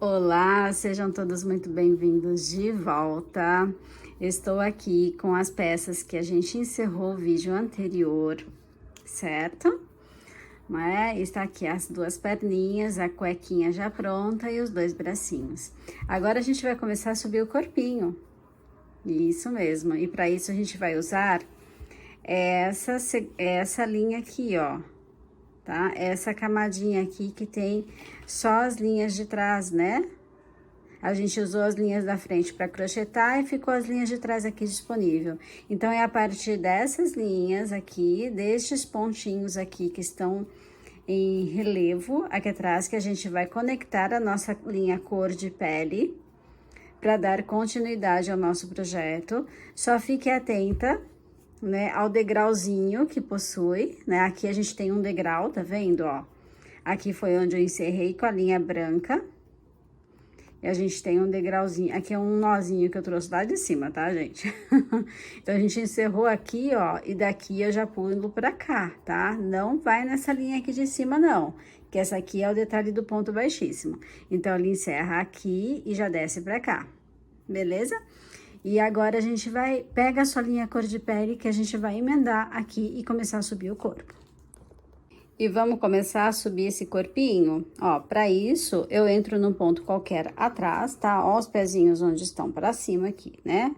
Olá, sejam todos muito bem-vindos de volta. Estou aqui com as peças que a gente encerrou o vídeo anterior, certo? Está aqui as duas perninhas, a cuequinha já pronta e os dois bracinhos. Agora a gente vai começar a subir o corpinho. Isso mesmo. E para isso a gente vai usar essa linha aqui, ó. Tá? Essa camadinha aqui que tem só as linhas de trás, né? A gente usou as linhas da frente para crochetar e ficou as linhas de trás aqui disponível. Então, é a partir dessas linhas aqui, destes pontinhos aqui que estão em relevo aqui atrás, que a gente vai conectar a nossa linha cor de pele para dar continuidade ao nosso projeto. Só fique atenta, né, ao degrauzinho que possui, né? Aqui a gente tem um degrau, tá vendo, ó? Aqui foi onde eu encerrei com a linha branca. E a gente tem um degrauzinho, aqui é um nozinho que eu trouxe lá de cima, tá, gente? Então, a gente encerrou aqui, ó, e daqui eu já pulo pra cá, tá? Não vai nessa linha aqui de cima, não, que essa aqui é o detalhe do ponto baixíssimo. Então, ele encerra aqui e já desce pra cá, beleza? E agora, a gente pega a sua linha cor de pele, que a gente vai emendar aqui e começar a subir o corpo. E vamos começar a subir esse corpinho, ó, pra isso, eu entro num ponto qualquer atrás, tá? Ó os pezinhos onde estão pra cima aqui, né?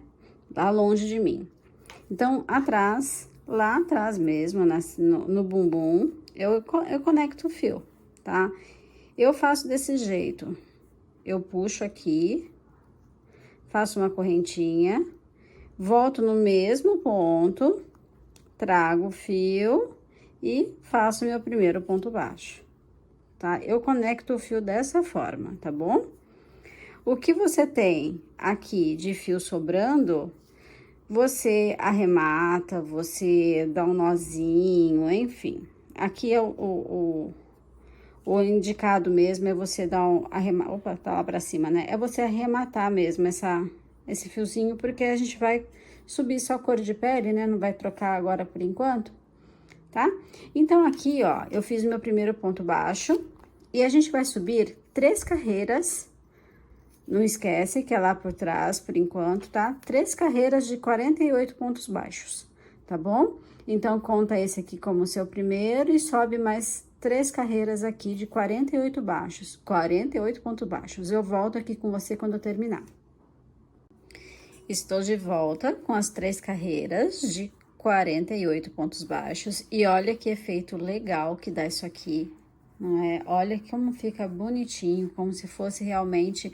Lá longe de mim. Então, atrás, lá atrás mesmo, no bumbum, eu conecto o fio, tá? Eu faço desse jeito, eu puxo aqui, faço uma correntinha, volto no mesmo ponto, trago o fio e faço meu primeiro ponto baixo, tá? Eu conecto o fio dessa forma, tá bom? O que você tem aqui de fio sobrando, você arremata, você dá um nozinho, enfim. Aqui é o indicado mesmo é você dar um arrematar, opa, tá lá pra cima, né? É você arrematar mesmo esse fiozinho, porque a gente vai subir só a cor de pele, né? Não vai trocar agora por enquanto. Tá? Então, aqui, ó, eu fiz meu primeiro ponto baixo e a gente vai subir 3 carreiras. Não esquece que é lá por trás, por enquanto, tá? 3 carreiras de 48 pontos baixos, tá bom? Então, conta esse aqui como seu primeiro e sobe mais 3 carreiras aqui de 48 baixos, 48 pontos baixos. Eu volto aqui com você quando eu terminar. Estou de volta com as 3 carreiras de 48 pontos baixos, e olha que efeito legal que dá isso aqui, não é? Olha como fica bonitinho, como se fosse realmente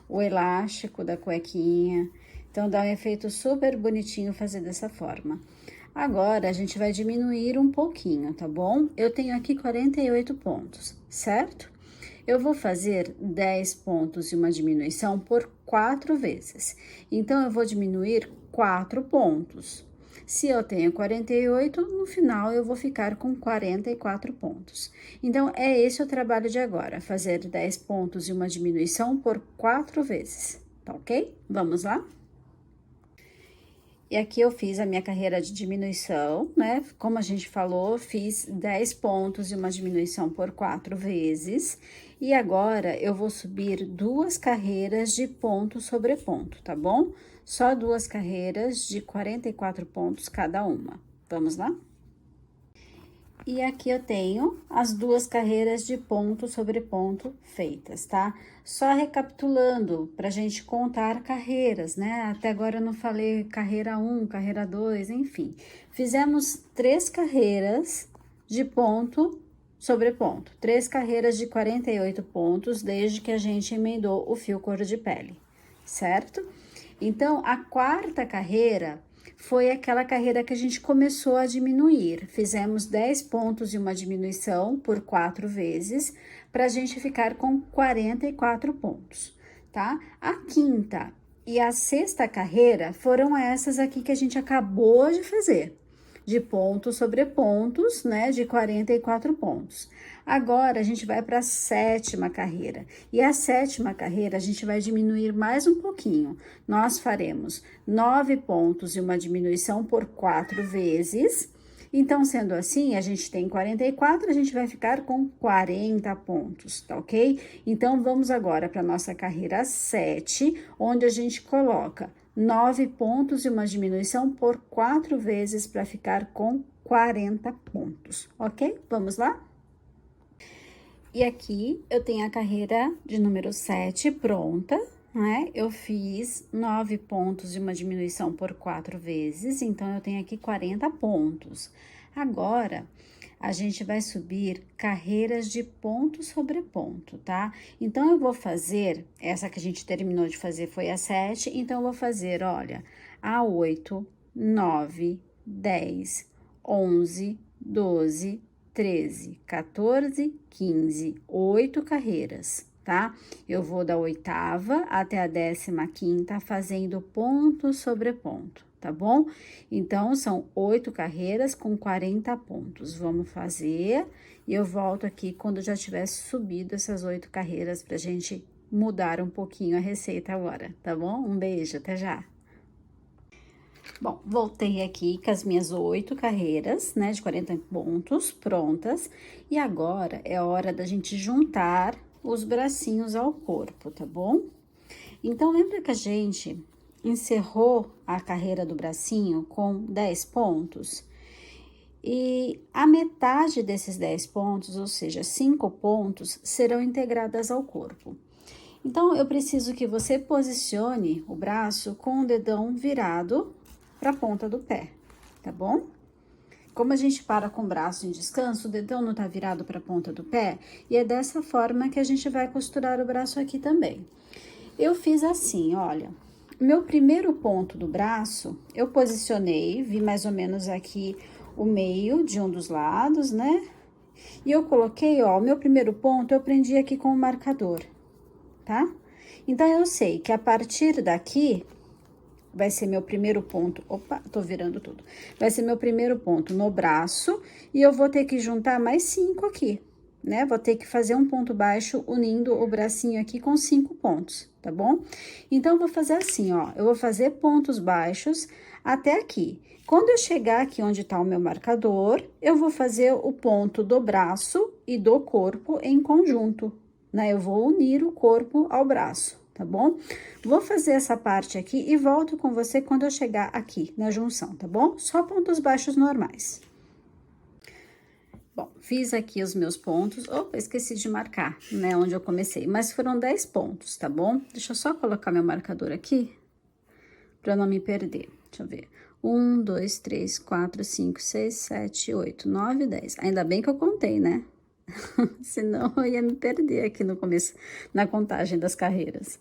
o elástico da cuequinha. Então, dá um efeito super bonitinho fazer dessa forma. Agora, a gente vai diminuir um pouquinho, tá bom? Eu tenho aqui 48 pontos, certo? Eu vou fazer 10 pontos e uma diminuição por 4 vezes. Então, eu vou diminuir 4 pontos. Se eu tenho 48, no final eu vou ficar com 44 pontos. Então, é esse o trabalho de agora, fazer 10 pontos e uma diminuição por 4 vezes, tá ok? Vamos lá? E aqui eu fiz a minha carreira de diminuição, né? Como a gente falou, fiz 10 pontos e uma diminuição por 4 vezes. E agora, eu vou subir 2 carreiras de ponto sobre ponto, tá bom? Só 2 carreiras de 44 pontos cada uma. Vamos lá? E aqui eu tenho as 2 carreiras de ponto sobre ponto feitas, tá? Só recapitulando, pra gente contar carreiras, né? Até agora eu não falei carreira 1, carreira 2, enfim. Fizemos 3 carreiras de ponto sobre ponto. 3 carreiras de 48 pontos, desde que a gente emendou o fio cor de pele, certo? Então, a 4ª carreira foi aquela carreira que a gente começou a diminuir. Fizemos 10 pontos e uma diminuição por 4 vezes, para a gente ficar com 44 pontos, tá? A 5ª e a 6ª carreira foram essas aqui que a gente acabou de fazer, de pontos sobre pontos, né, de 44 pontos. Agora, a gente vai para a 7ª carreira. E a 7ª carreira, a gente vai diminuir mais um pouquinho. Nós faremos 9 pontos e uma diminuição por 4 vezes. Então, sendo assim, a gente tem 44, a gente vai ficar com 40 pontos, tá ok? Então, vamos agora para nossa carreira 7, onde a gente coloca 9 pontos e uma diminuição por 4 vezes para ficar com 40 pontos, ok? Vamos lá? E aqui eu tenho a carreira de número 7 pronta, né? Eu fiz 9 pontos e uma diminuição por 4 vezes, então eu tenho aqui 40 pontos. Agora, a gente vai subir carreiras de ponto sobre ponto, tá? Então, eu vou fazer, essa que a gente terminou de fazer foi a 7, então eu vou fazer, olha, a 8, 9, 10, 11, 12, 13, 14, 15, 8 carreiras, tá? Eu vou da 8ª até a 15ª fazendo ponto sobre ponto, tá bom? Então, são 8 carreiras com 40 pontos. Vamos fazer e eu volto aqui quando já tiver subido essas 8 carreiras pra gente mudar um pouquinho a receita agora, tá bom? Um beijo, até já! Bom, voltei aqui com as minhas 8 carreiras, né, de 40 pontos prontas. E agora é hora da gente juntar os bracinhos ao corpo, tá bom? Então, lembra que a gente encerrou a carreira do bracinho com 10 pontos? E a metade desses 10 pontos, ou seja, 5 pontos, serão integradas ao corpo. Então, eu preciso que você posicione o braço com o dedão virado para a ponta do pé, tá bom? Como a gente para com o braço em descanso, o dedão não tá virado para a ponta do pé, e é dessa forma que a gente vai costurar o braço aqui também. Eu fiz assim, olha, meu primeiro ponto do braço, eu posicionei, vi mais ou menos aqui o meio de um dos lados, né? E eu coloquei, ó, o meu primeiro ponto eu prendi aqui com o marcador, tá? Então, eu sei que a partir daqui vai ser meu primeiro ponto, opa, tô virando tudo. Vai ser meu primeiro ponto no braço e eu vou ter que juntar mais 5 aqui, né? Vou ter que fazer um ponto baixo unindo o bracinho aqui com 5 pontos, tá bom? Então, eu vou fazer assim, ó, eu vou fazer pontos baixos até aqui. Quando eu chegar aqui onde tá o meu marcador, eu vou fazer o ponto do braço e do corpo em conjunto, né? Eu vou unir o corpo ao braço, tá bom? Vou fazer essa parte aqui e volto com você quando eu chegar aqui na junção, tá bom? Só pontos baixos normais. Bom, fiz aqui os meus pontos. Opa, esqueci de marcar, né, onde eu comecei. Mas foram 10 pontos, tá bom? Deixa eu só colocar meu marcador aqui, pra não me perder. Deixa eu ver. 1, 2, 3, 4, 5, 6, 7, 8, 9, 10. Ainda bem que eu contei, né? Senão eu ia me perder aqui no começo, na contagem das carreiras.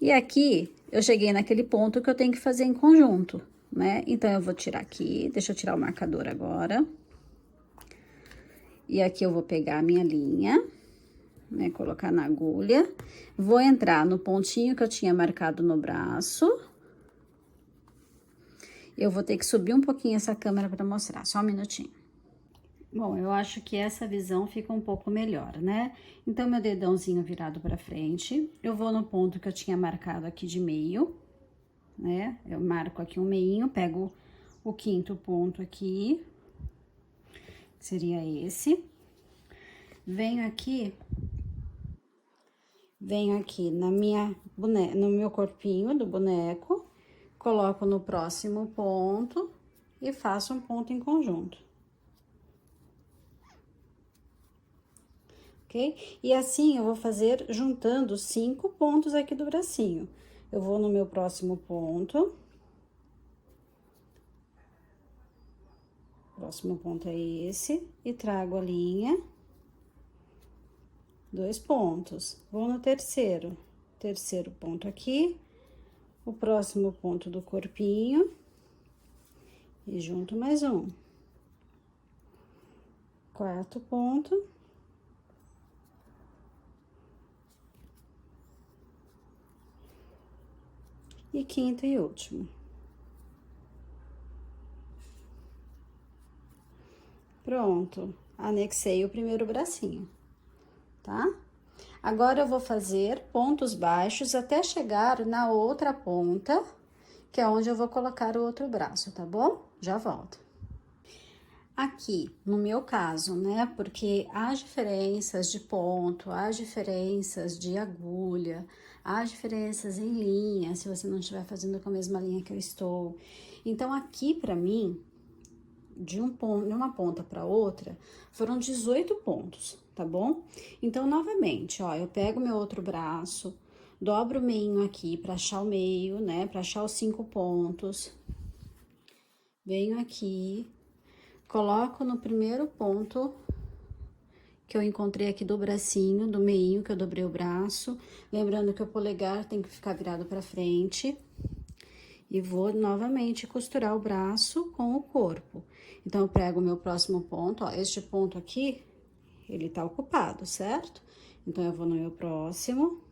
E aqui, eu cheguei naquele ponto que eu tenho que fazer em conjunto, né? Então, eu vou tirar aqui, deixa eu tirar o marcador agora. E aqui eu vou pegar a minha linha, né? Colocar na agulha. Vou entrar no pontinho que eu tinha marcado no braço. Eu vou ter que subir um pouquinho essa câmera para mostrar, só um minutinho. Bom, eu acho que essa visão fica um pouco melhor, né? Então, meu dedãozinho virado pra frente, eu vou no ponto que eu tinha marcado aqui de meio, né? Eu marco aqui um meinho, pego o 5º ponto aqui, seria esse. Venho aqui na no meu corpinho do boneco, coloco no próximo ponto e faço um ponto em conjunto. Ok? E assim, eu vou fazer juntando 5 pontos aqui do bracinho. Eu vou no meu próximo ponto. Próximo ponto é esse. E trago a linha. 2 pontos. Vou no terceiro. Terceiro ponto aqui. O próximo ponto do corpinho. E junto mais um. 4º ponto. E 5º e último. Pronto, anexei o primeiro bracinho, tá? Agora, eu vou fazer pontos baixos até chegar na outra ponta, que é onde eu vou colocar o outro braço, tá bom? Já volto. Aqui, no meu caso, né, porque há diferenças de ponto, há diferenças de agulha, há diferenças em linha, se você não estiver fazendo com a mesma linha que eu estou. Então, aqui, pra mim, de uma ponta pra outra, foram 18 pontos, tá bom? Então, novamente, ó, eu pego meu outro braço, dobro o meinho aqui pra achar o meio, né, pra achar os 5 pontos. Venho aqui, coloco no primeiro ponto que eu encontrei aqui do bracinho, do meinho, que eu dobrei o braço. Lembrando que o polegar tem que ficar virado pra frente. E vou novamente costurar o braço com o corpo. Então, eu prego o meu próximo ponto, ó, este ponto aqui, ele tá ocupado, certo? Então, eu vou no meu próximo,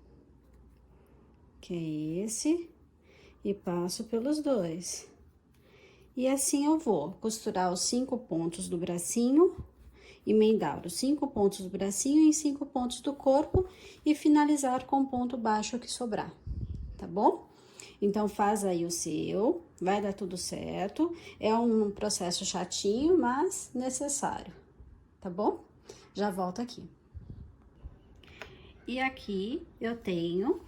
que é esse, e passo pelos dois. E assim eu vou costurar os 5 pontos do bracinho, emendar os 5 pontos do bracinho em 5 pontos do corpo e finalizar com o ponto baixo que sobrar, tá bom? Então, faz aí o seu, vai dar tudo certo. É um processo chatinho, mas necessário, tá bom? Já volto aqui. E aqui eu tenho,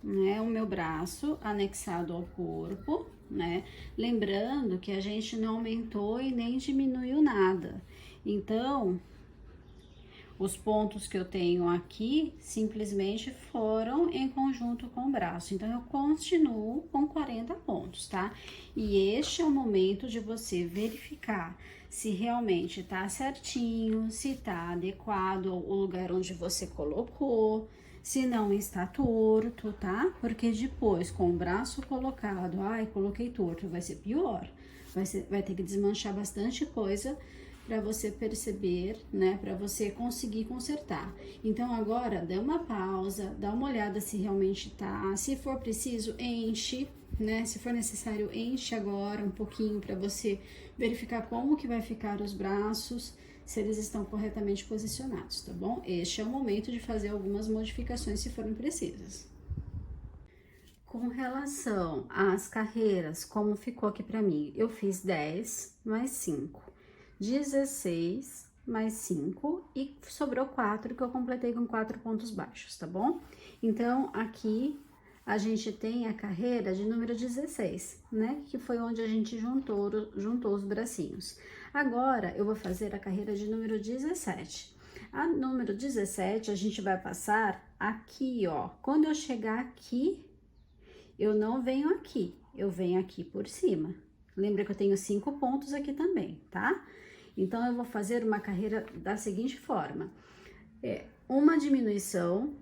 né, o meu braço anexado ao corpo, né? Lembrando que a gente não aumentou e nem diminuiu nada. Então, os pontos que eu tenho aqui simplesmente foram em conjunto com o braço. Então, eu continuo com 40 pontos, tá? E este é o momento de você verificar se realmente tá certinho, se tá adequado ao lugar onde você colocou, se não está torto, tá? Porque depois, com o braço colocado, ai, coloquei torto, vai ser pior. Vai ter que desmanchar bastante coisa para você perceber, né, para você conseguir consertar. Então, agora, dê uma pausa, dá uma olhada se realmente tá, se for preciso, enche, né, se for necessário, enche agora um pouquinho para você verificar como que vai ficar os braços, se eles estão corretamente posicionados, tá bom? Este é o momento de fazer algumas modificações se forem precisas. Com relação às carreiras, como ficou aqui para mim, eu fiz 10 mais 5. 16 mais 5 e sobrou 4 que eu completei com 4 pontos baixos, tá bom? Então, aqui a gente tem a carreira de número 16, né? Que foi onde a gente juntou os bracinhos. Agora, eu vou fazer a carreira de número 17. A número 17, a gente vai passar aqui, ó. Quando eu chegar aqui, eu não venho aqui, eu venho aqui por cima. Lembra que eu tenho 5 pontos aqui também, tá? Então, eu vou fazer uma carreira da seguinte forma. Uma diminuição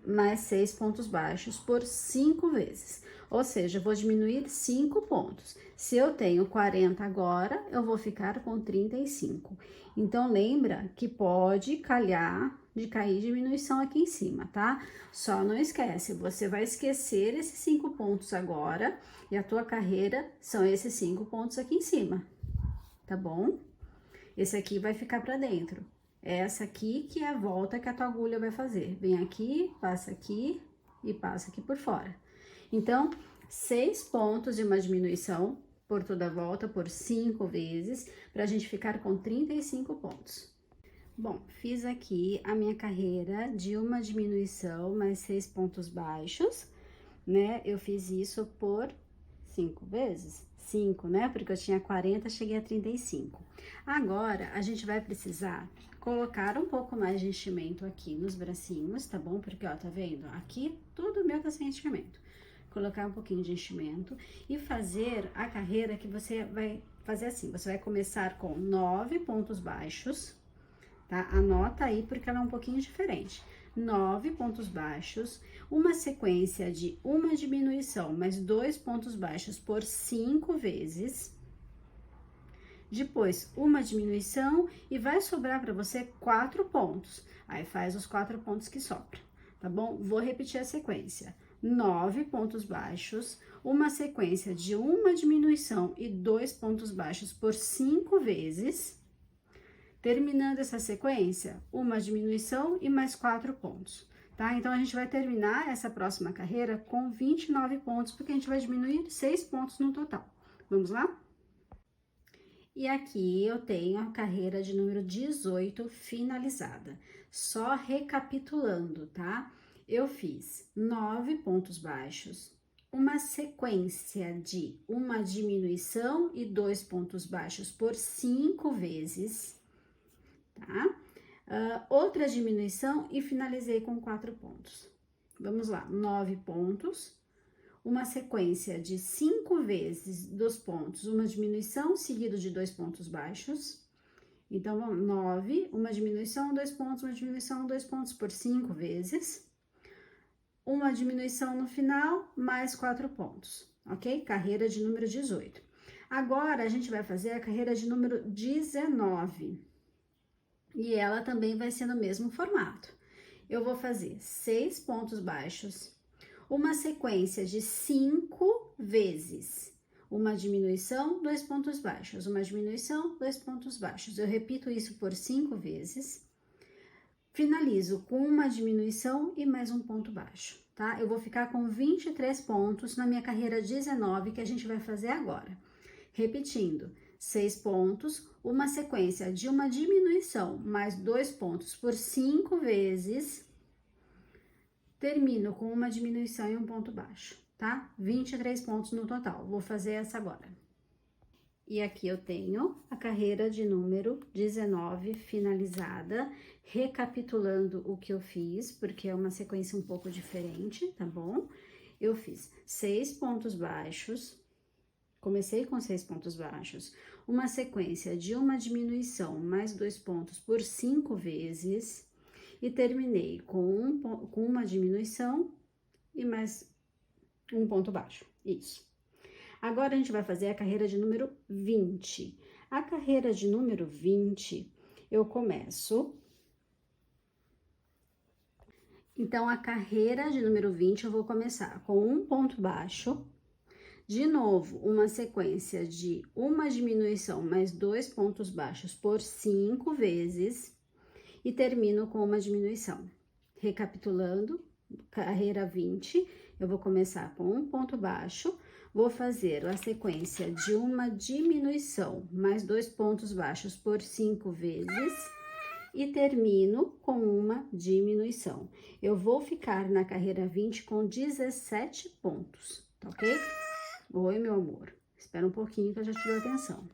mais 6 pontos baixos por 5 vezes. Ou seja, eu vou diminuir 5 pontos. Se eu tenho 40 agora, eu vou ficar com 35. Então, lembra que pode calhar de cair diminuição aqui em cima, tá? Só não esquece, você vai esquecer esses 5 pontos agora e a tua carreira são esses 5 pontos aqui em cima, tá bom? Esse aqui vai ficar pra dentro. Essa aqui que é a volta que a tua agulha vai fazer. Vem aqui, passa aqui e passa aqui por fora. Então, 6 pontos de uma diminuição por toda a volta, por 5 vezes, pra gente ficar com 35 pontos. Bom, fiz aqui a minha carreira de uma diminuição mais 6 pontos baixos, né? Eu fiz isso por 5 vezes. 5, né? Porque eu tinha 40, cheguei a 35. Agora, a gente vai precisar colocar um pouco mais de enchimento aqui nos bracinhos, tá bom? Porque, ó, tá vendo? Aqui, tudo meu tá sem enchimento. Colocar um pouquinho de enchimento e fazer a carreira que você vai fazer assim. Você vai começar com 9 pontos baixos, tá? Anota aí, porque ela é um pouquinho diferente. 9 pontos baixos, uma sequência de uma diminuição mais 2 pontos baixos por 5 vezes. Depois, uma diminuição e vai sobrar para você 4 pontos. Aí, faz os 4 pontos que sobram, tá bom? Vou repetir a sequência. 9 pontos baixos, uma sequência de uma diminuição e 2 pontos baixos por 5 vezes. Terminando essa sequência, uma diminuição e mais 4 pontos, tá? Então, a gente vai terminar essa próxima carreira com 29 pontos, porque a gente vai diminuir 6 pontos no total. Vamos lá? E aqui eu tenho a carreira de número 18 finalizada. Só recapitulando, tá? Eu fiz 9 pontos baixos, uma sequência de uma diminuição e 2 pontos baixos por 5 vezes, tá? Outra diminuição e finalizei com 4 pontos. Vamos lá, 9 pontos, uma sequência de 5 vezes dos pontos, uma diminuição seguido de 2 pontos baixos. Então, 9, uma diminuição, 2 pontos, uma diminuição, 2 pontos por 5 vezes. Uma diminuição no final, mais 4 pontos, ok? Carreira de número 18. Agora, a gente vai fazer a carreira de número 19. E ela também vai ser no mesmo formato. Eu vou fazer 6 pontos baixos, uma sequência de 5 vezes, uma diminuição, 2 pontos baixos, uma diminuição, 2 pontos baixos. Eu repito isso por 5 vezes. Finalizo com uma diminuição e mais um ponto baixo, tá? Eu vou ficar com 23 pontos na minha carreira 19, que a gente vai fazer agora. Repetindo, 6 pontos, uma sequência de uma diminuição, mais 2 pontos por 5 vezes. Termino com uma diminuição e um ponto baixo, tá? 23 pontos no total. Vou fazer essa agora. E aqui eu tenho a carreira de número 19 finalizada, recapitulando o que eu fiz, porque é uma sequência um pouco diferente, tá bom? Eu fiz 6 pontos baixos, comecei com 6 pontos baixos, uma sequência de uma diminuição mais 2 pontos por 5 vezes, e terminei com uma diminuição e mais um ponto baixo, isso. Agora, a gente vai fazer a carreira de número 20. A carreira de número 20, eu começo... Então, a carreira de número 20, eu vou começar com um ponto baixo. De novo, uma sequência de uma diminuição mais 2 pontos baixos por 5 vezes. E termino com uma diminuição. Recapitulando, carreira 20, eu vou começar com um ponto baixo. Vou fazer a sequência de uma diminuição, mais 2 pontos baixos por 5 vezes, e termino com uma diminuição. Eu vou ficar na carreira 20 com 17 pontos, tá ok? Oi, meu amor. Espera um pouquinho que eu já te dou atenção.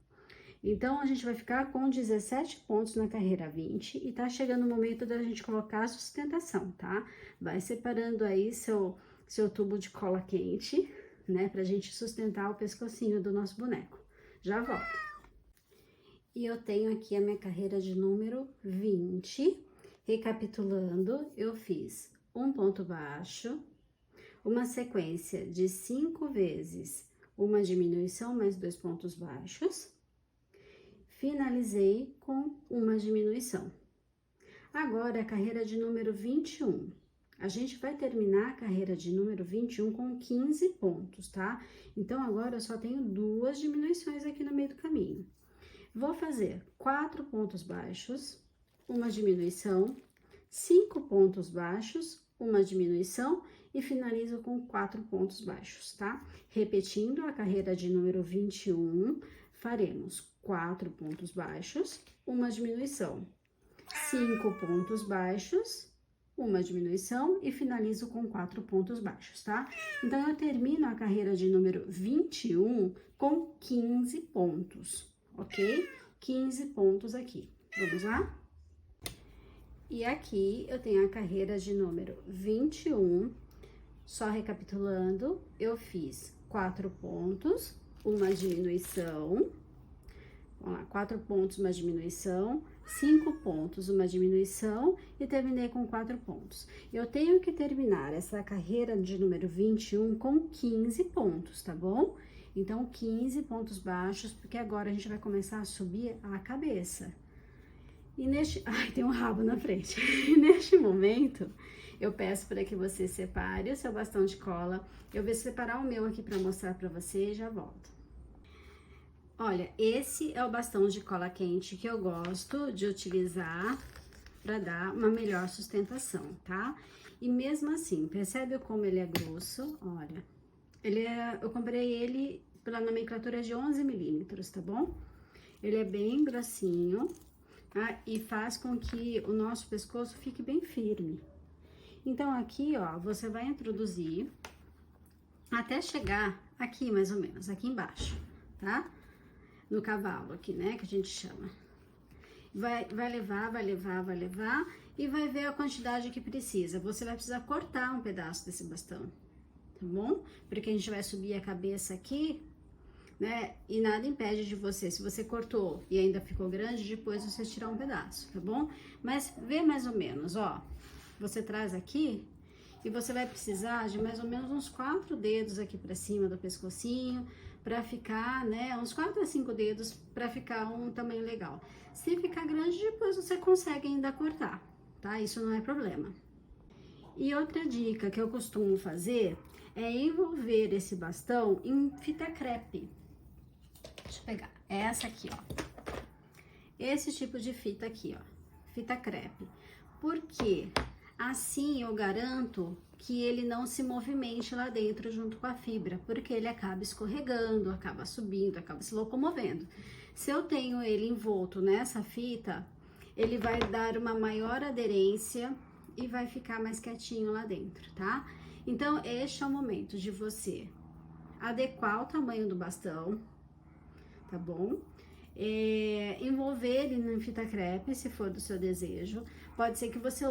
Então, a gente vai ficar com 17 pontos na carreira 20 e tá chegando o momento da gente colocar a sustentação, tá? Vai separando aí seu tubo de cola quente, né, pra gente sustentar o pescocinho do nosso boneco. Já volto. E eu tenho aqui a minha carreira de número 20. Recapitulando, eu fiz um ponto baixo, uma sequência de 5 vezes uma diminuição mais 2 pontos baixos. Finalizei com uma diminuição. Agora, a carreira de número 21. A gente vai terminar a carreira de número 21 com 15 pontos, tá? Então, agora eu só tenho 2 diminuições aqui no meio do caminho. Vou fazer 4 pontos baixos, uma diminuição, 5 pontos baixos, uma diminuição e finalizo com 4 pontos baixos, tá? Repetindo a carreira de número 21, faremos 4 pontos baixos, uma diminuição, 5 pontos baixos, uma diminuição e finalizo com 4 pontos baixos, tá? Então, eu termino a carreira de número 21 com 15 pontos, ok? 15 pontos aqui. Vamos lá? E aqui eu tenho a carreira de número 21, só recapitulando, eu fiz 4 pontos, uma diminuição, vamos lá, 4 pontos, uma diminuição, 5 pontos, uma diminuição e terminei com 4 pontos. Eu tenho que terminar essa carreira de número 21 com 15 pontos, tá bom? Então, 15 pontos baixos, porque agora a gente vai começar a subir a cabeça. E neste... Ai, tem um rabo na frente. E neste momento, eu peço para que você separe o seu bastão de cola. Eu vou separar o meu aqui para mostrar para você e já volto. Olha, esse é o bastão de cola quente que eu gosto de utilizar para dar uma melhor sustentação, tá? E mesmo assim, percebe como ele é grosso? Olha, eu comprei ele pela nomenclatura de 11 milímetros, tá bom? Ele é bem grossinho, tá? E faz com que o nosso pescoço fique bem firme. Então, aqui, ó, você vai introduzir até chegar aqui, mais ou menos, aqui embaixo, tá? No cavalo aqui, né, que a gente chama. Vai levar e vai ver a quantidade que precisa. Você vai precisar cortar um pedaço desse bastão, tá bom? Porque a gente vai subir a cabeça aqui, né? E nada impede de você, se você cortou e ainda ficou grande, depois você tirar um pedaço, tá bom? Mas vê mais ou menos, ó. Você traz aqui e você vai precisar de mais ou menos uns 4 dedos aqui pra cima do pescocinho, pra ficar, né, uns 4 a 5 dedos pra ficar um tamanho legal. Se ficar grande, depois você consegue ainda cortar, tá? Isso não é problema. E outra dica que eu costumo fazer é envolver esse bastão em fita crepe. Deixa eu pegar essa aqui, ó. Esse tipo de fita aqui, ó, fita crepe. Por quê? Assim eu garanto que ele não se movimente lá dentro junto com a fibra, porque ele acaba escorregando, acaba subindo, acaba se locomovendo. Se eu tenho ele envolto nessa fita, ele vai dar uma maior aderência e vai ficar mais quietinho lá dentro, tá? Então, este é o momento de você adequar o tamanho do bastão, tá bom? Envolver ele em fita crepe, se for do seu desejo. Pode ser que você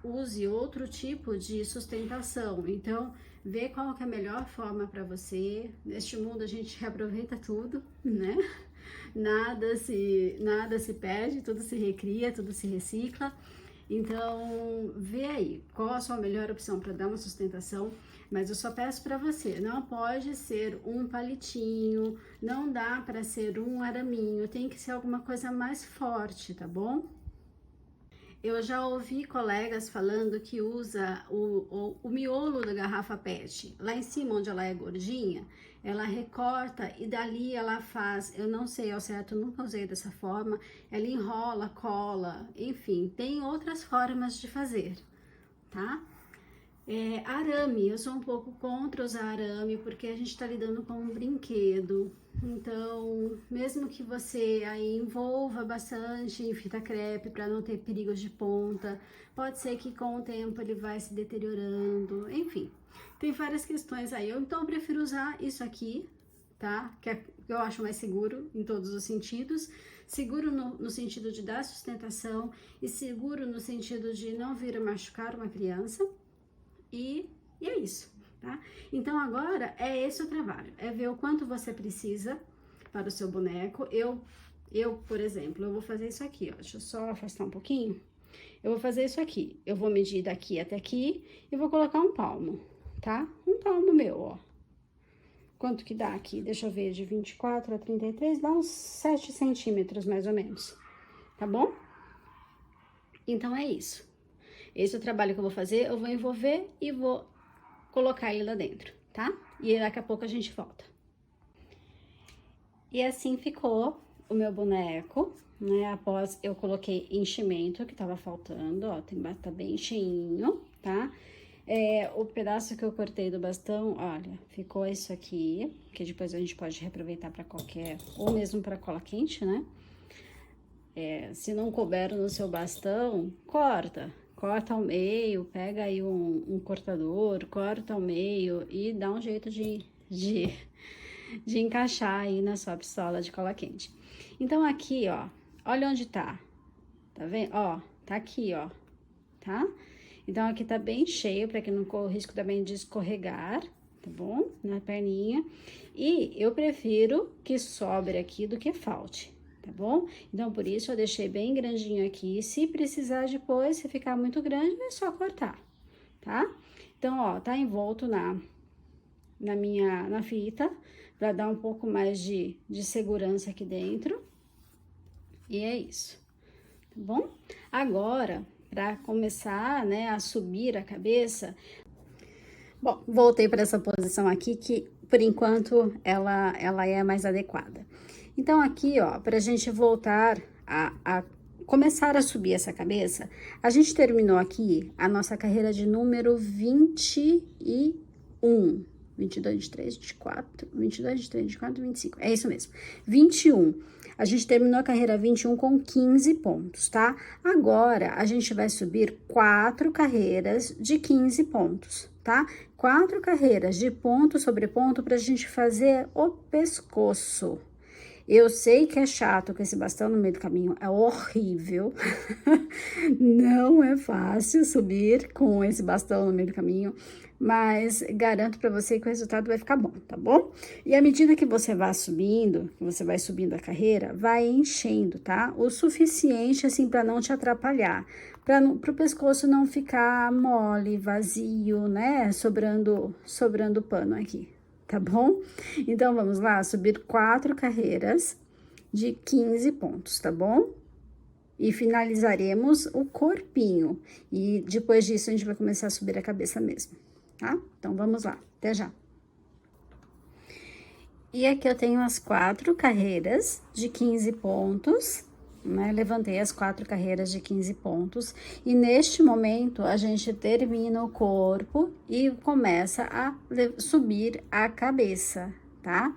use outro tipo de sustentação, então vê qual que é a melhor forma para você. Neste mundo a gente reaproveita tudo, né? Nada se perde, tudo se recria, tudo se recicla. Então, vê aí qual a sua melhor opção para dar uma sustentação, mas eu só peço para você, não pode ser um palitinho, não dá para ser um araminho, tem que ser alguma coisa mais forte, tá bom? Eu já ouvi colegas falando que usa o miolo da garrafa PET, lá em cima onde ela é gordinha, ela recorta e dali ela faz, eu não sei ao certo, nunca usei dessa forma, ela enrola, cola, enfim, tem outras formas de fazer, tá? Arame, eu sou um pouco contra usar arame, porque a gente tá lidando com um brinquedo, então, mesmo que você aí envolva bastante em fita crepe para não ter perigos de ponta, pode ser que com o tempo ele vai se deteriorando, enfim, tem várias questões aí. Então, eu prefiro usar isso aqui, tá? Que eu acho mais seguro em todos os sentidos. Seguro no sentido de dar sustentação e seguro no sentido de não vir a machucar uma criança. E é isso, tá? Então, agora é esse o trabalho, é ver o quanto você precisa para o seu boneco. Eu, por exemplo, eu vou fazer isso aqui, ó, deixa eu só afastar um pouquinho. Eu vou fazer isso aqui, eu vou medir daqui até aqui e vou colocar um palmo, tá? Um palmo meu, ó. Quanto que dá aqui? Deixa eu ver, de 24 a 33, dá uns 7 centímetros, mais ou menos, tá bom? Então, é isso. Esse é o trabalho que eu vou fazer, eu vou envolver e vou colocar ele lá dentro, tá? E daqui a pouco a gente volta. E assim ficou o meu boneco, né? Após eu coloquei enchimento, que tava faltando, ó, tá bem cheinho, tá? O pedaço que eu cortei do bastão, olha, ficou isso aqui, que depois a gente pode reaproveitar pra qualquer, ou mesmo pra cola quente, né? Se não couber no seu bastão, corta ao meio, pega aí um cortador, corta ao meio e dá um jeito de encaixar aí na sua pistola de cola quente. Então, aqui, ó, olha onde tá vendo? Ó, tá aqui, ó, tá? Então, aqui tá bem cheio, pra que não corra o risco também de escorregar, tá bom? Na perninha. E eu prefiro que sobre aqui do que falte, tá bom? Então, por isso, eu deixei bem grandinho aqui. Se precisar depois, se ficar muito grande, é só cortar, tá? Então, ó, tá envolto na fita, pra dar um pouco mais de segurança aqui dentro. E é isso, tá bom? Agora, pra começar, né, a subir a cabeça... Bom, voltei para essa posição aqui, que, por enquanto, ela é a mais adequada. Então, aqui, ó, pra gente voltar a começar a subir essa cabeça, a gente terminou aqui a nossa carreira de número 21, 22, 23, 24, 22, 23, 24, 25. É isso mesmo. 21. A gente terminou a carreira 21 com 15 pontos, tá? Agora, a gente vai subir 4 carreiras de 15 pontos, tá? 4 carreiras de ponto sobre ponto pra gente fazer o pescoço. Eu sei que é chato com esse bastão no meio do caminho, é horrível. Não é fácil subir com esse bastão no meio do caminho, mas garanto para você que o resultado vai ficar bom, tá bom? E à medida que você vai subindo, a carreira, vai enchendo, tá? O suficiente assim para não te atrapalhar, para o pescoço não ficar mole, vazio, né? Sobrando pano aqui. Tá bom? Então, vamos lá, subir 4 carreiras de 15 pontos, tá bom? E finalizaremos o corpinho. E depois disso, a gente vai começar a subir a cabeça mesmo, tá? Então, vamos lá, até já. E aqui eu tenho as 4 carreiras de 15 pontos, né? Levantei as 4 carreiras de 15 pontos. E neste momento, a gente termina o corpo e começa a subir a cabeça, tá?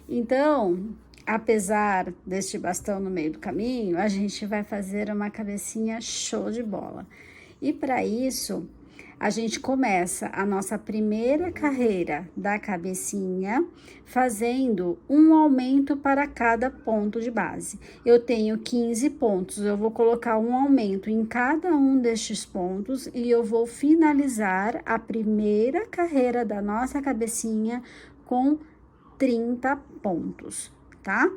Então, apesar deste bastão no meio do caminho, a gente vai fazer uma cabecinha show de bola. E para isso, a gente começa a nossa primeira carreira da cabecinha fazendo um aumento para cada ponto de base. Eu tenho 15 pontos, eu vou colocar um aumento em cada um destes pontos e eu vou finalizar a primeira carreira da nossa cabecinha com 30 pontos, tá?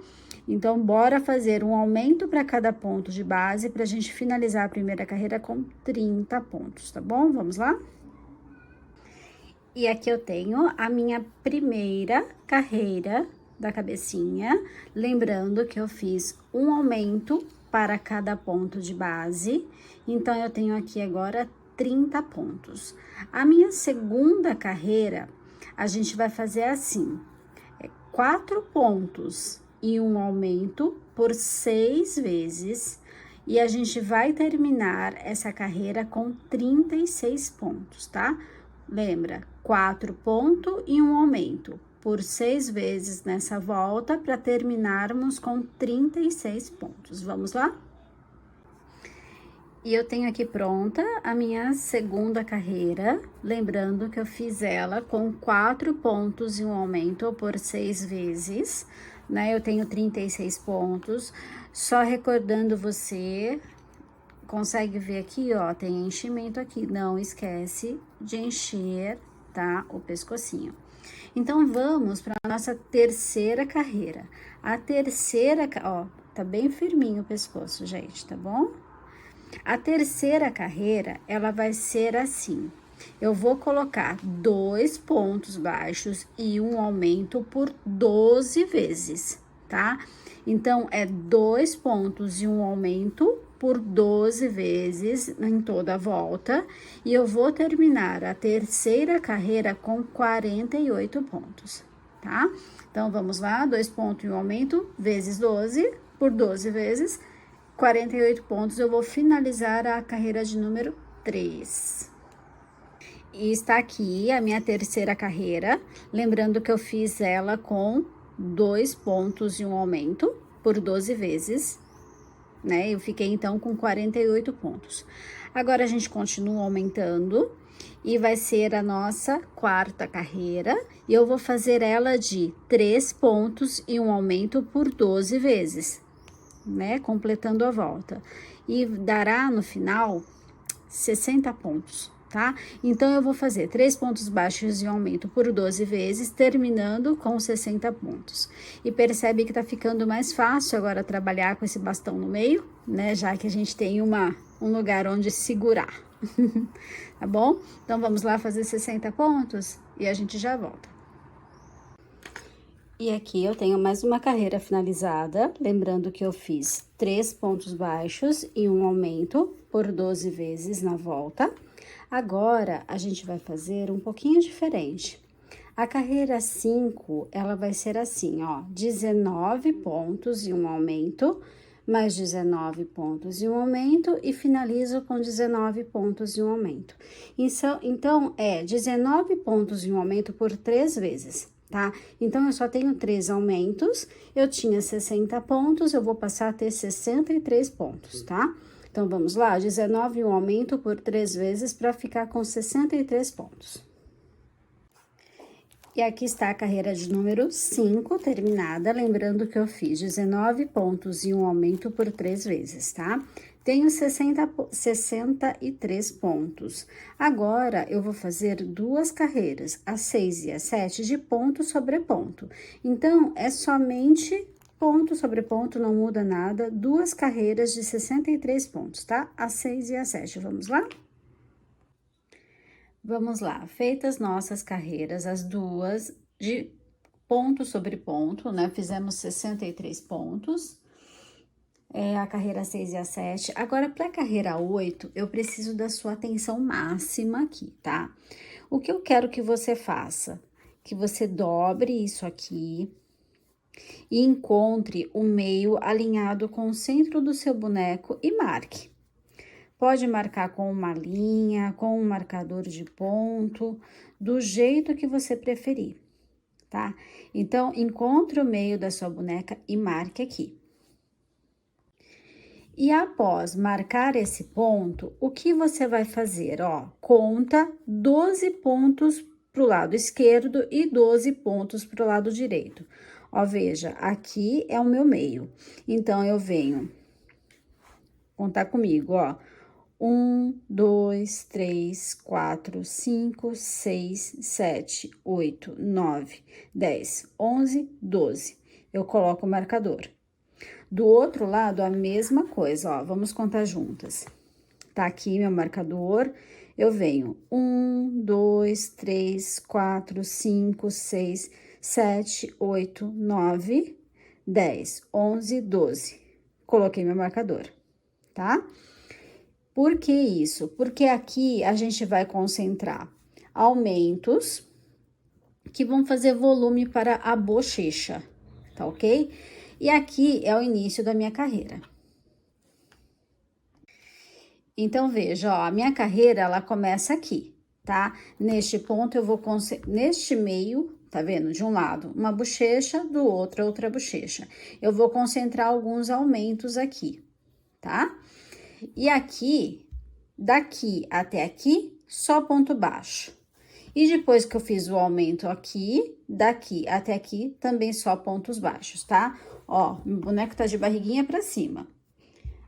Então, bora fazer um aumento para cada ponto de base para a gente finalizar a primeira carreira com 30 pontos, tá bom? Vamos lá? E aqui eu tenho a minha primeira carreira da cabecinha, lembrando que eu fiz um aumento para cada ponto de base, então eu tenho aqui agora 30 pontos. A minha segunda carreira, a gente vai fazer assim, 4 pontos e um aumento por 6 vezes, e a gente vai terminar essa carreira com 36 pontos, tá? Lembra, 4 pontos e um aumento por 6 vezes nessa volta para terminarmos com 36 pontos. Vamos lá? E eu tenho aqui pronta a minha segunda carreira, lembrando que eu fiz ela com 4 pontos e um aumento por 6 vezes, né? Eu tenho 36 pontos, só recordando você, consegue ver aqui, ó, tem enchimento aqui, não esquece de encher, tá? O pescocinho. Então, vamos para a nossa terceira carreira. A terceira, ó, tá bem firminho o pescoço, gente, tá bom? A terceira carreira, ela vai ser assim. Eu vou colocar 2 pontos baixos e um aumento por 12 vezes, tá? Então, é 2 pontos e um aumento por 12 vezes em toda a volta. E eu vou terminar a terceira carreira com 48 pontos, tá? Então, vamos lá, 2 pontos e um aumento, vezes 12, por 12 vezes, 48 pontos, eu vou finalizar a carreira de número 3. E está aqui a minha terceira carreira, lembrando que eu fiz ela com 2 pontos e um aumento por 12 vezes, né? Eu fiquei então com 48 pontos. Agora a gente continua aumentando e vai ser a nossa quarta carreira, e eu vou fazer ela de 3 pontos e um aumento por 12 vezes, né? Completando a volta. E dará no final 60 pontos, tá? Então, eu vou fazer 3 pontos baixos e um aumento por 12 vezes, terminando com 60 pontos. E percebe que tá ficando mais fácil agora trabalhar com esse bastão no meio, né? Já que a gente tem um lugar onde segurar. Tá bom? Então, vamos lá fazer 60 pontos e a gente já volta. E aqui eu tenho mais uma carreira finalizada, lembrando que eu fiz 3 pontos baixos e um aumento por 12 vezes na volta. Agora, a gente vai fazer um pouquinho diferente. A carreira 5, ela vai ser assim, ó, 19 pontos e um aumento mais 19 pontos e um aumento, e finalizo com 19 pontos e um aumento. Então, é 19 pontos e um aumento por 3 vezes, tá? Então, eu só tenho 3 aumentos, eu tinha 60 pontos, eu vou passar a ter 63 pontos, tá? Então, vamos lá, 19 e um aumento por 3 vezes para ficar com 63 pontos. E aqui está a carreira de número 5 terminada, lembrando que eu fiz 19 pontos e um aumento por 3 vezes, tá? Tenho 63 pontos. Agora, eu vou fazer 2 carreiras, a 6 e a 7, de ponto sobre ponto. Então, é somente ponto sobre ponto, não muda nada, 2 carreiras de 63 pontos, tá? A 6 e a 7, vamos lá? Vamos lá, feitas nossas carreiras, as duas de ponto sobre ponto, né? Fizemos 63 pontos, a carreira 6 e a 7. Agora, para a carreira 8, eu preciso da sua atenção máxima aqui, tá? O que eu quero que você faça? Que você dobre isso aqui e encontre o meio alinhado com o centro do seu boneco e marque. Pode marcar com uma linha, com um marcador de ponto, do jeito que você preferir, tá? Então, encontre o meio da sua boneca e marque aqui. E após marcar esse ponto, o que você vai fazer? Ó, conta 12 pontos pro lado esquerdo e 12 pontos pro lado direito. Ó, veja, aqui é o meu meio. Então, eu venho contar comigo, ó. 1, 2, 3, 4, 5, 6, 7, 8, 9, 10, 11, 12. Eu coloco o marcador. Do outro lado, a mesma coisa, ó, vamos contar juntas. Tá aqui meu marcador, eu venho 1, 2, 3, 4, 5, 6, 7, 8, 9, 10, 11, 12. Coloquei meu marcador, tá? Por que isso? Porque aqui a gente vai concentrar aumentos que vão fazer volume para a bochecha, tá ok? E aqui é o início da minha carreira. Então, veja, ó, a minha carreira, ela começa aqui, tá? Neste ponto, eu vou, neste meio, tá vendo? De um lado, uma bochecha, do outro, outra bochecha. Eu vou concentrar alguns aumentos aqui, tá? E aqui, daqui até aqui, só ponto baixo. E depois que eu fiz o aumento aqui, daqui até aqui, também só pontos baixos, tá? Ó, meu boneco tá de barriguinha pra cima.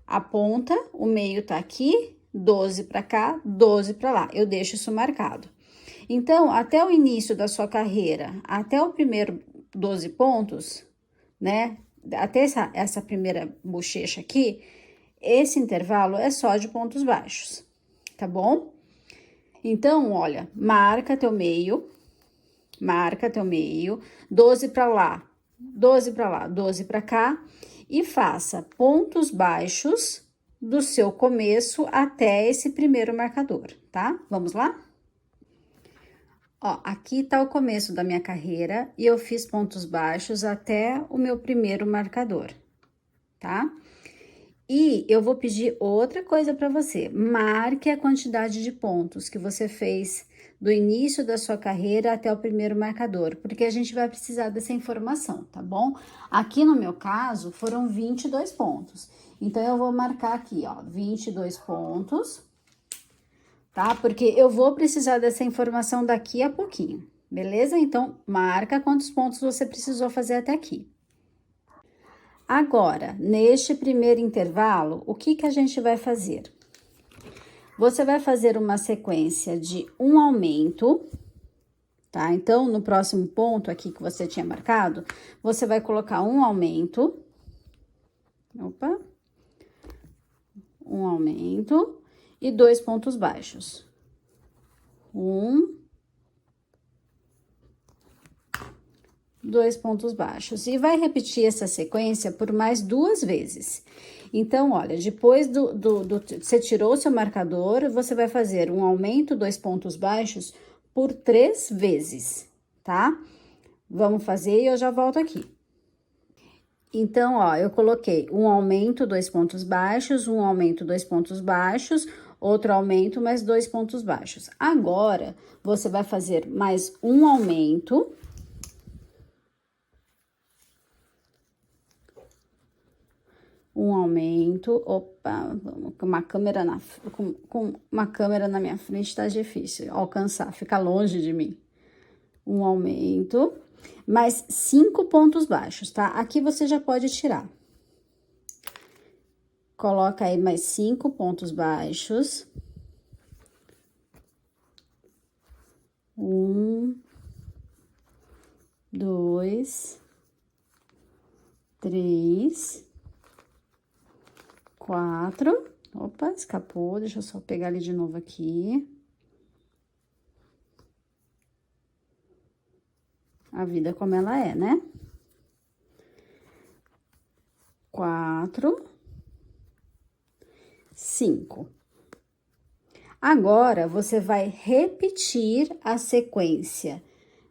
A ponta, o meio tá aqui, 12 pra cá, 12 pra lá. Eu deixo isso marcado. Então, até o início da sua carreira, até o primeiro 12 pontos, né? Até essa primeira bochecha aqui, esse intervalo é só de pontos baixos, tá bom? Então, olha, marca teu meio, 12 para lá, 12 para lá, 12 para cá, e faça pontos baixos do seu começo até esse primeiro marcador, tá? Vamos lá? Ó, aqui tá o começo da minha carreira e eu fiz pontos baixos até o meu primeiro marcador, tá? E eu vou pedir outra coisa para você. Marque a quantidade de pontos que você fez do início da sua carreira até o primeiro marcador, porque a gente vai precisar dessa informação, tá bom? Aqui no meu caso, foram 22 pontos. Então, eu vou marcar aqui, ó, 22 pontos, tá? Porque eu vou precisar dessa informação daqui a pouquinho, beleza? Então, marca quantos pontos você precisou fazer até aqui. Agora, neste primeiro intervalo, o que a gente vai fazer? Você vai fazer uma sequência de um aumento, tá? Então, no próximo ponto aqui que você tinha marcado, você vai colocar um aumento. Opa! Um aumento e 2 pontos baixos. 2 pontos baixos. E vai repetir essa sequência por mais 2 vezes. Então, olha, depois você tirou o seu marcador, você vai fazer um aumento, 2 pontos baixos, por 3 vezes, tá? Vamos fazer e eu já volto aqui. Então, ó, eu coloquei um aumento, 2 pontos baixos, um aumento, 2 pontos baixos, outro aumento, mais 2 pontos baixos. Agora, você vai fazer mais um aumento. Um aumento, opa, com uma câmera com uma câmera na minha frente tá difícil alcançar, fica longe de mim. Um aumento, mais 5 pontos baixos, tá? Aqui você já pode tirar. Coloca aí mais 5 pontos baixos. 1, 2, 3, 4. Opa, escapou, deixa eu só pegar ele de novo aqui. A vida como ela é, né? 4, 5. Agora, você vai repetir a sequência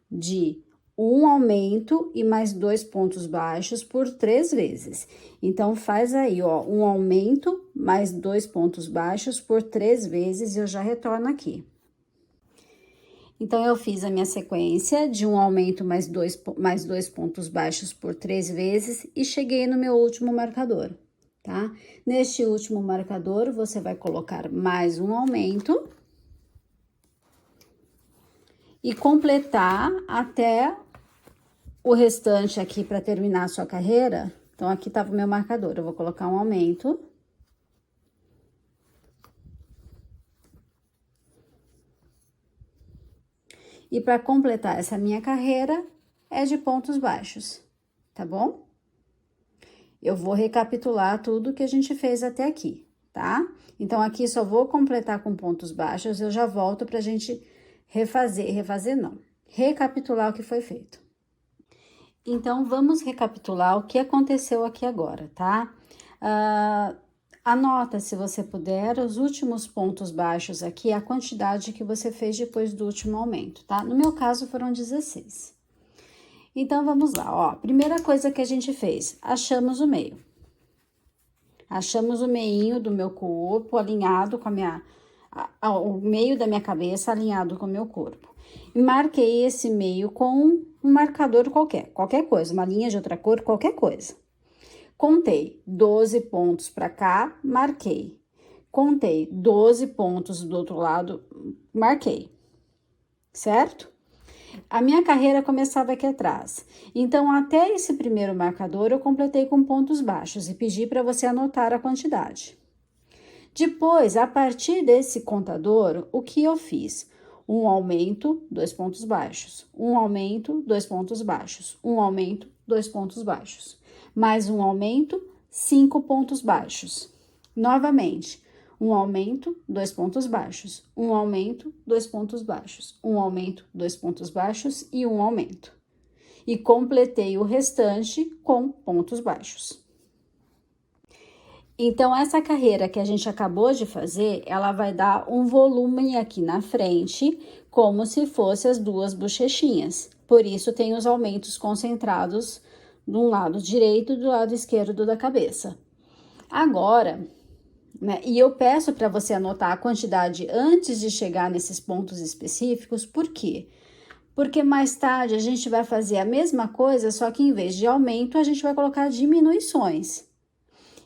de um aumento e mais 2 pontos baixos por 3 vezes. Então, faz aí, ó, um aumento mais 2 pontos baixos por 3 vezes e eu já retorno aqui. Então, eu fiz a minha sequência de um aumento mais dois pontos baixos por 3 vezes e cheguei no meu último marcador, tá? Neste último marcador, você vai colocar mais um aumento e completar até o restante aqui para terminar a sua carreira. Então, aqui tava o meu marcador, eu vou colocar um aumento. E para completar essa minha carreira, é de pontos baixos, tá bom? Eu vou recapitular tudo que a gente fez até aqui, tá? Então, aqui só vou completar com pontos baixos, eu já volto pra gente refazer não, recapitular o que foi feito. Então, vamos recapitular o que aconteceu aqui agora, tá? Anota, se você puder, os últimos pontos baixos aqui, a quantidade que você fez depois do último aumento, tá? No meu caso, foram 16. Então, vamos lá, ó. Primeira coisa que a gente fez, achamos o meio. Achamos o meinho do meu corpo alinhado com o meio da minha cabeça alinhado com o meu corpo. E marquei esse meio com um marcador qualquer coisa, uma linha de outra cor, qualquer coisa. Contei 12 pontos para cá, marquei. Contei 12 pontos do outro lado, marquei. Certo? A minha carreira começava aqui atrás. Então, até esse primeiro marcador, eu completei com pontos baixos e pedi para você anotar a quantidade. Depois, a partir desse contador, o que eu fiz? Um aumento, 2 pontos baixos. Um aumento, 2 pontos baixos. Um aumento, 2 pontos baixos. Mais um aumento, 5 pontos baixos. Novamente, um aumento, 2 pontos baixos. Um aumento, 2 pontos baixos. Um aumento, 2 pontos baixos e um aumento. E completei o restante com pontos baixos. Então, essa carreira que a gente acabou de fazer, ela vai dar um volume aqui na frente, como se fosse as duas bochechinhas. Por isso, tem os aumentos concentrados do lado direito e do lado esquerdo da cabeça. Agora, né, e eu peço para você anotar a quantidade antes de chegar nesses pontos específicos, por quê? Porque mais tarde a gente vai fazer a mesma coisa, só que em vez de aumento, a gente vai colocar diminuições.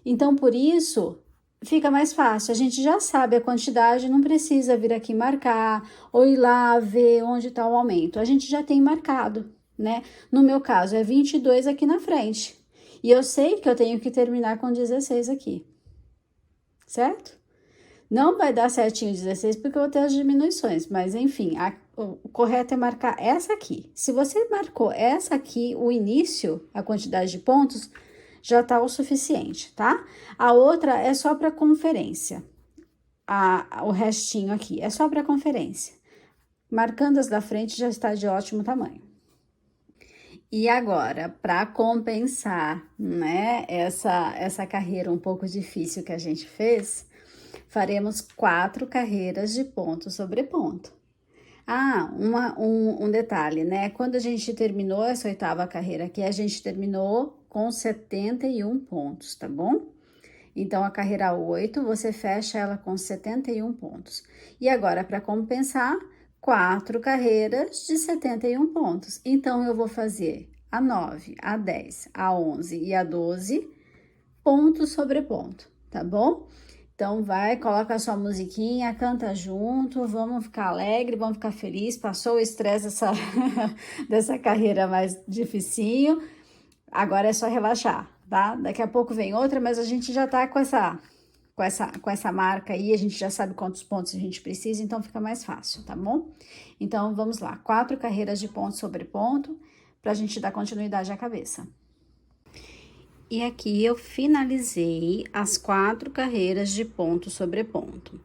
Então, por isso, fica mais fácil. A gente já sabe a quantidade, não precisa vir aqui marcar ou ir lá ver onde está o aumento. A gente já tem marcado, né? No meu caso, é 22 aqui na frente. E eu sei que eu tenho que terminar com 16 aqui, certo? Não vai dar certinho 16 porque eu vou ter as diminuições, mas enfim, o correto é marcar essa aqui. Se você marcou essa aqui, o início, a quantidade de pontos, já tá o suficiente, tá? A outra é só para conferência. O restinho aqui é só para conferência. Marcando as da frente já está de ótimo tamanho. E agora, para compensar, né, essa carreira um pouco difícil que a gente fez, faremos 4 carreiras de ponto sobre ponto. Um detalhe, né? Quando a gente terminou essa 8ª carreira aqui, a gente terminou com 71 pontos, tá bom? Então, a carreira 8, você fecha ela com 71 pontos. E agora, para compensar, 4 carreiras de 71 pontos. Então, eu vou fazer a 9, a 10, a 11 e a 12, ponto sobre ponto, tá bom? Então, vai, coloca a sua musiquinha, canta junto, vamos ficar alegre, vamos ficar feliz. Passou o estresse dessa carreira mais dificinho, agora é só relaxar, tá? Daqui a pouco vem outra, mas a gente já tá com essa marca aí, a gente já sabe quantos pontos a gente precisa, então fica mais fácil, tá bom? Então, vamos lá, 4 carreiras de ponto sobre ponto, pra gente dar continuidade à cabeça. E aqui eu finalizei as 4 carreiras de ponto sobre ponto.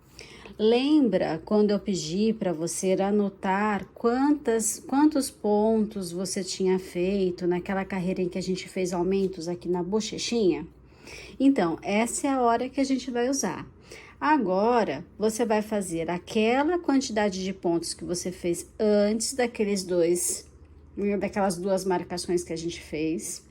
Lembra quando eu pedi para você anotar quantos pontos você tinha feito naquela carreira em que a gente fez aumentos aqui na bochechinha? Então, essa é a hora que a gente vai usar. Agora, você vai fazer aquela quantidade de pontos que você fez antes daquelas duas marcações que a gente fez.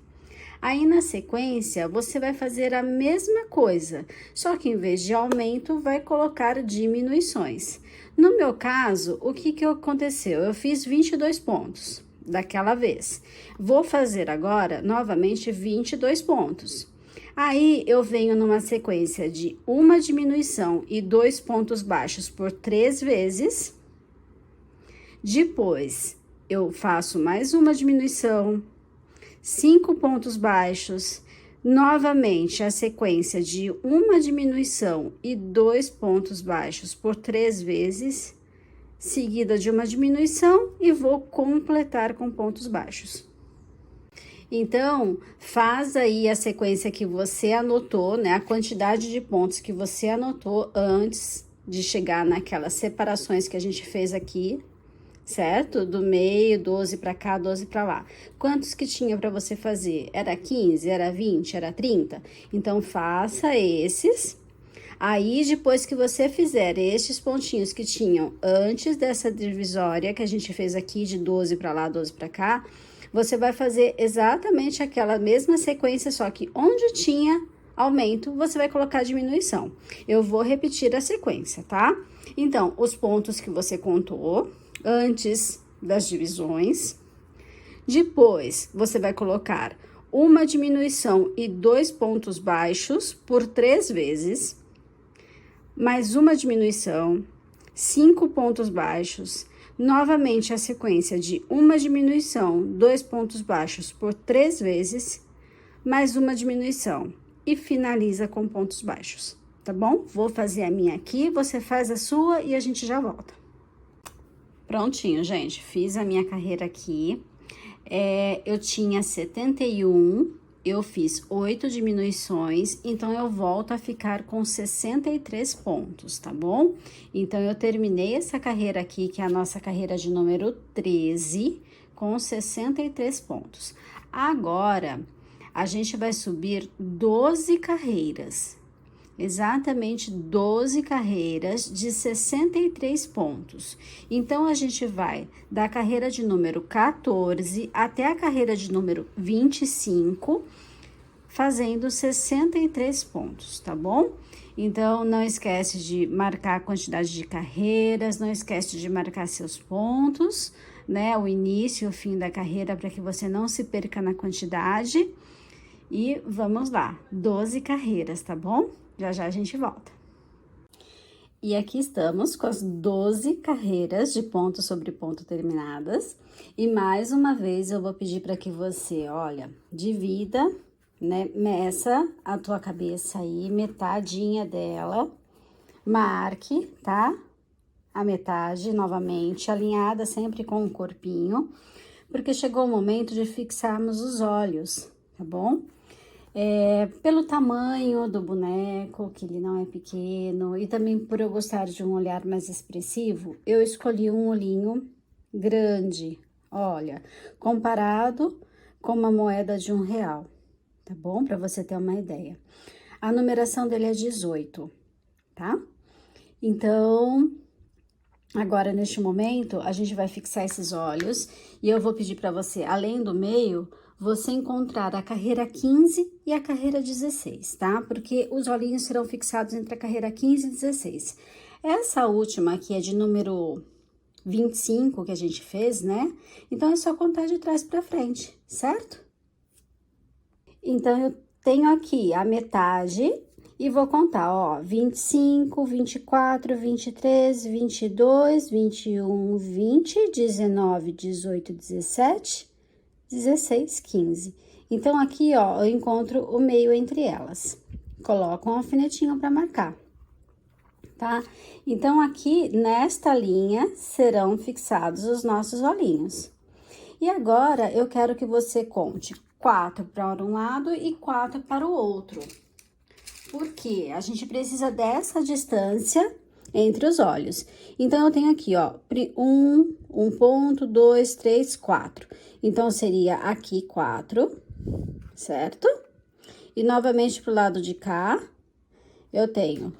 Aí, na sequência, você vai fazer a mesma coisa, só que em vez de aumento, vai colocar diminuições. No meu caso, o que aconteceu? Eu fiz 22 pontos daquela vez. Vou fazer agora, novamente, 22 pontos. Aí, eu venho numa sequência de uma diminuição e 2 pontos baixos por 3 vezes. Depois, eu faço mais uma diminuição, 5 pontos baixos, novamente a sequência de uma diminuição e 2 pontos baixos por 3 vezes, seguida de uma diminuição e vou completar com pontos baixos. Então, faz aí a sequência que você anotou, né? A quantidade de pontos que você anotou antes de chegar naquelas separações que a gente fez aqui, certo? Do meio, 12 para cá, 12 para lá. Quantos que tinha para você fazer? Era 15, era 20, era 30? Então, faça esses. Aí, depois que você fizer estes pontinhos que tinham antes dessa divisória que a gente fez aqui de 12 para lá, 12 para cá, você vai fazer exatamente aquela mesma sequência, só que onde tinha aumento, você vai colocar diminuição. Eu vou repetir a sequência, tá? Então, os pontos que você contou antes das divisões. Depois, você vai colocar uma diminuição e 2 pontos baixos por 3 vezes, mais uma diminuição, 5 pontos baixos, novamente a sequência de uma diminuição, 2 pontos baixos por 3 vezes, mais uma diminuição e finaliza com pontos baixos, tá bom? Vou fazer a minha aqui, você faz a sua e a gente já volta. Prontinho, gente, fiz a minha carreira aqui, eu tinha 71, eu fiz 8 diminuições, então eu volto a ficar com 63 pontos, tá bom? Então, eu terminei essa carreira aqui, que é a nossa carreira de número 13, com 63 pontos. Agora, a gente vai subir 12 carreiras. Exatamente 12 carreiras de 63 pontos. Então, a gente vai da carreira de número 14 até a carreira de número 25, fazendo 63 pontos, tá bom? Então, não esquece de marcar a quantidade de carreiras, não esquece de marcar seus pontos, né? O início e o fim da carreira, para que você não se perca na quantidade. E vamos lá, 12 carreiras, tá bom? Já já a gente volta. E aqui estamos com as 12 carreiras de ponto sobre ponto terminadas. E mais uma vez eu vou pedir para que você, olha, divida, né? Meça a tua cabeça aí, metadinha dela. Marque, tá? A metade novamente, alinhada sempre com o corpinho. Porque chegou o momento de fixarmos os olhos, tá bom? Pelo tamanho do boneco, que ele não é pequeno, e também por eu gostar de um olhar mais expressivo, eu escolhi um olhinho grande, olha, comparado com uma moeda de R$1, tá bom? Para você ter uma ideia. A numeração dele é 18, tá? Então, agora, neste momento, a gente vai fixar esses olhos, e eu vou pedir para você, além do meio, você encontrar a carreira 15 e a carreira 16, tá? Porque os olhinhos serão fixados entre a carreira 15 e 16. Essa última aqui é de número 25 que a gente fez, né? Então, é só contar de trás pra frente, certo? Então, eu tenho aqui a metade e vou contar, ó, 25, 24, 23, 22, 21, 20, 19, 18, 17, 16, 15. Então, aqui, ó, eu encontro o meio entre elas. Coloco um alfinetinho para marcar, tá? Então, aqui, nesta linha, serão fixados os nossos olhinhos. E agora, eu quero que você conte 4 para um lado e 4 para o outro. Porque a gente precisa dessa distância entre os olhos. Então, eu tenho aqui, ó, 1 ponto, 2, 3, 4. Então, seria aqui 4, certo? E novamente pro lado de cá, eu tenho...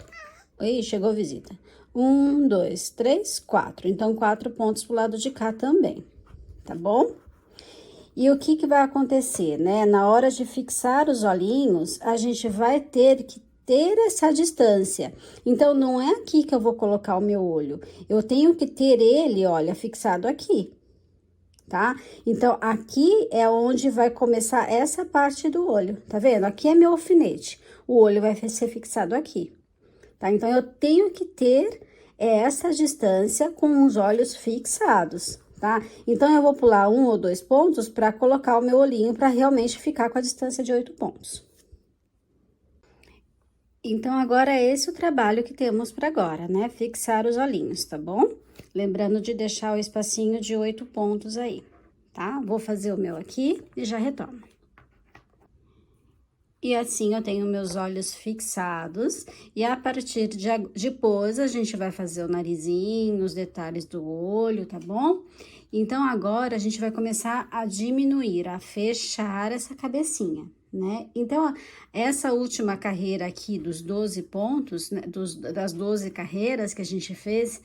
Ih, chegou visita. 1, 2, 3, 4. Então, 4 pontos pro lado de cá também, tá bom? E o que vai acontecer, né? Na hora de fixar os olhinhos, a gente vai ter que ter essa distância. Então, não é aqui que eu vou colocar o meu olho. Eu tenho que ter ele, olha, fixado aqui, tá? Então, aqui é onde vai começar essa parte do olho, tá vendo? Aqui é meu alfinete. O olho vai ser fixado aqui, tá? Então, eu tenho que ter essa distância com os olhos fixados, tá? Então, eu vou pular 1 ou 2 pontos para colocar o meu olhinho para realmente ficar com a distância de 8 pontos. Então, agora é esse o trabalho que temos para agora, né? Fixar os olhinhos, tá bom? Lembrando de deixar o espacinho de 8 pontos aí, tá? Vou fazer o meu aqui e já retorno. E assim, eu tenho meus olhos fixados, e a partir de depois, a gente vai fazer o narizinho, os detalhes do olho, tá bom? Então, agora, a gente vai começar a diminuir, a fechar essa cabecinha, né? Então, essa última carreira aqui dos 12 pontos, né, das 12 carreiras que a gente fez,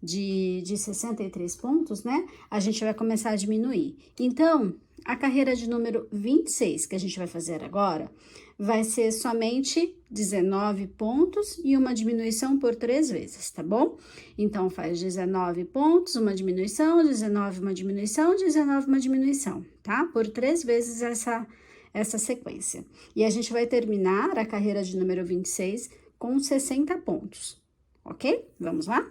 de 63 pontos, né? A gente vai começar a diminuir. Então, a carreira de número 26, que a gente vai fazer agora, vai ser somente 19 pontos e uma diminuição por 3 vezes, tá bom? Então, faz 19 pontos, uma diminuição, 19, uma diminuição, 19, uma diminuição, tá? Por 3 vezes essa sequência. E a gente vai terminar a carreira de número 26 com 60 pontos, ok? Vamos lá?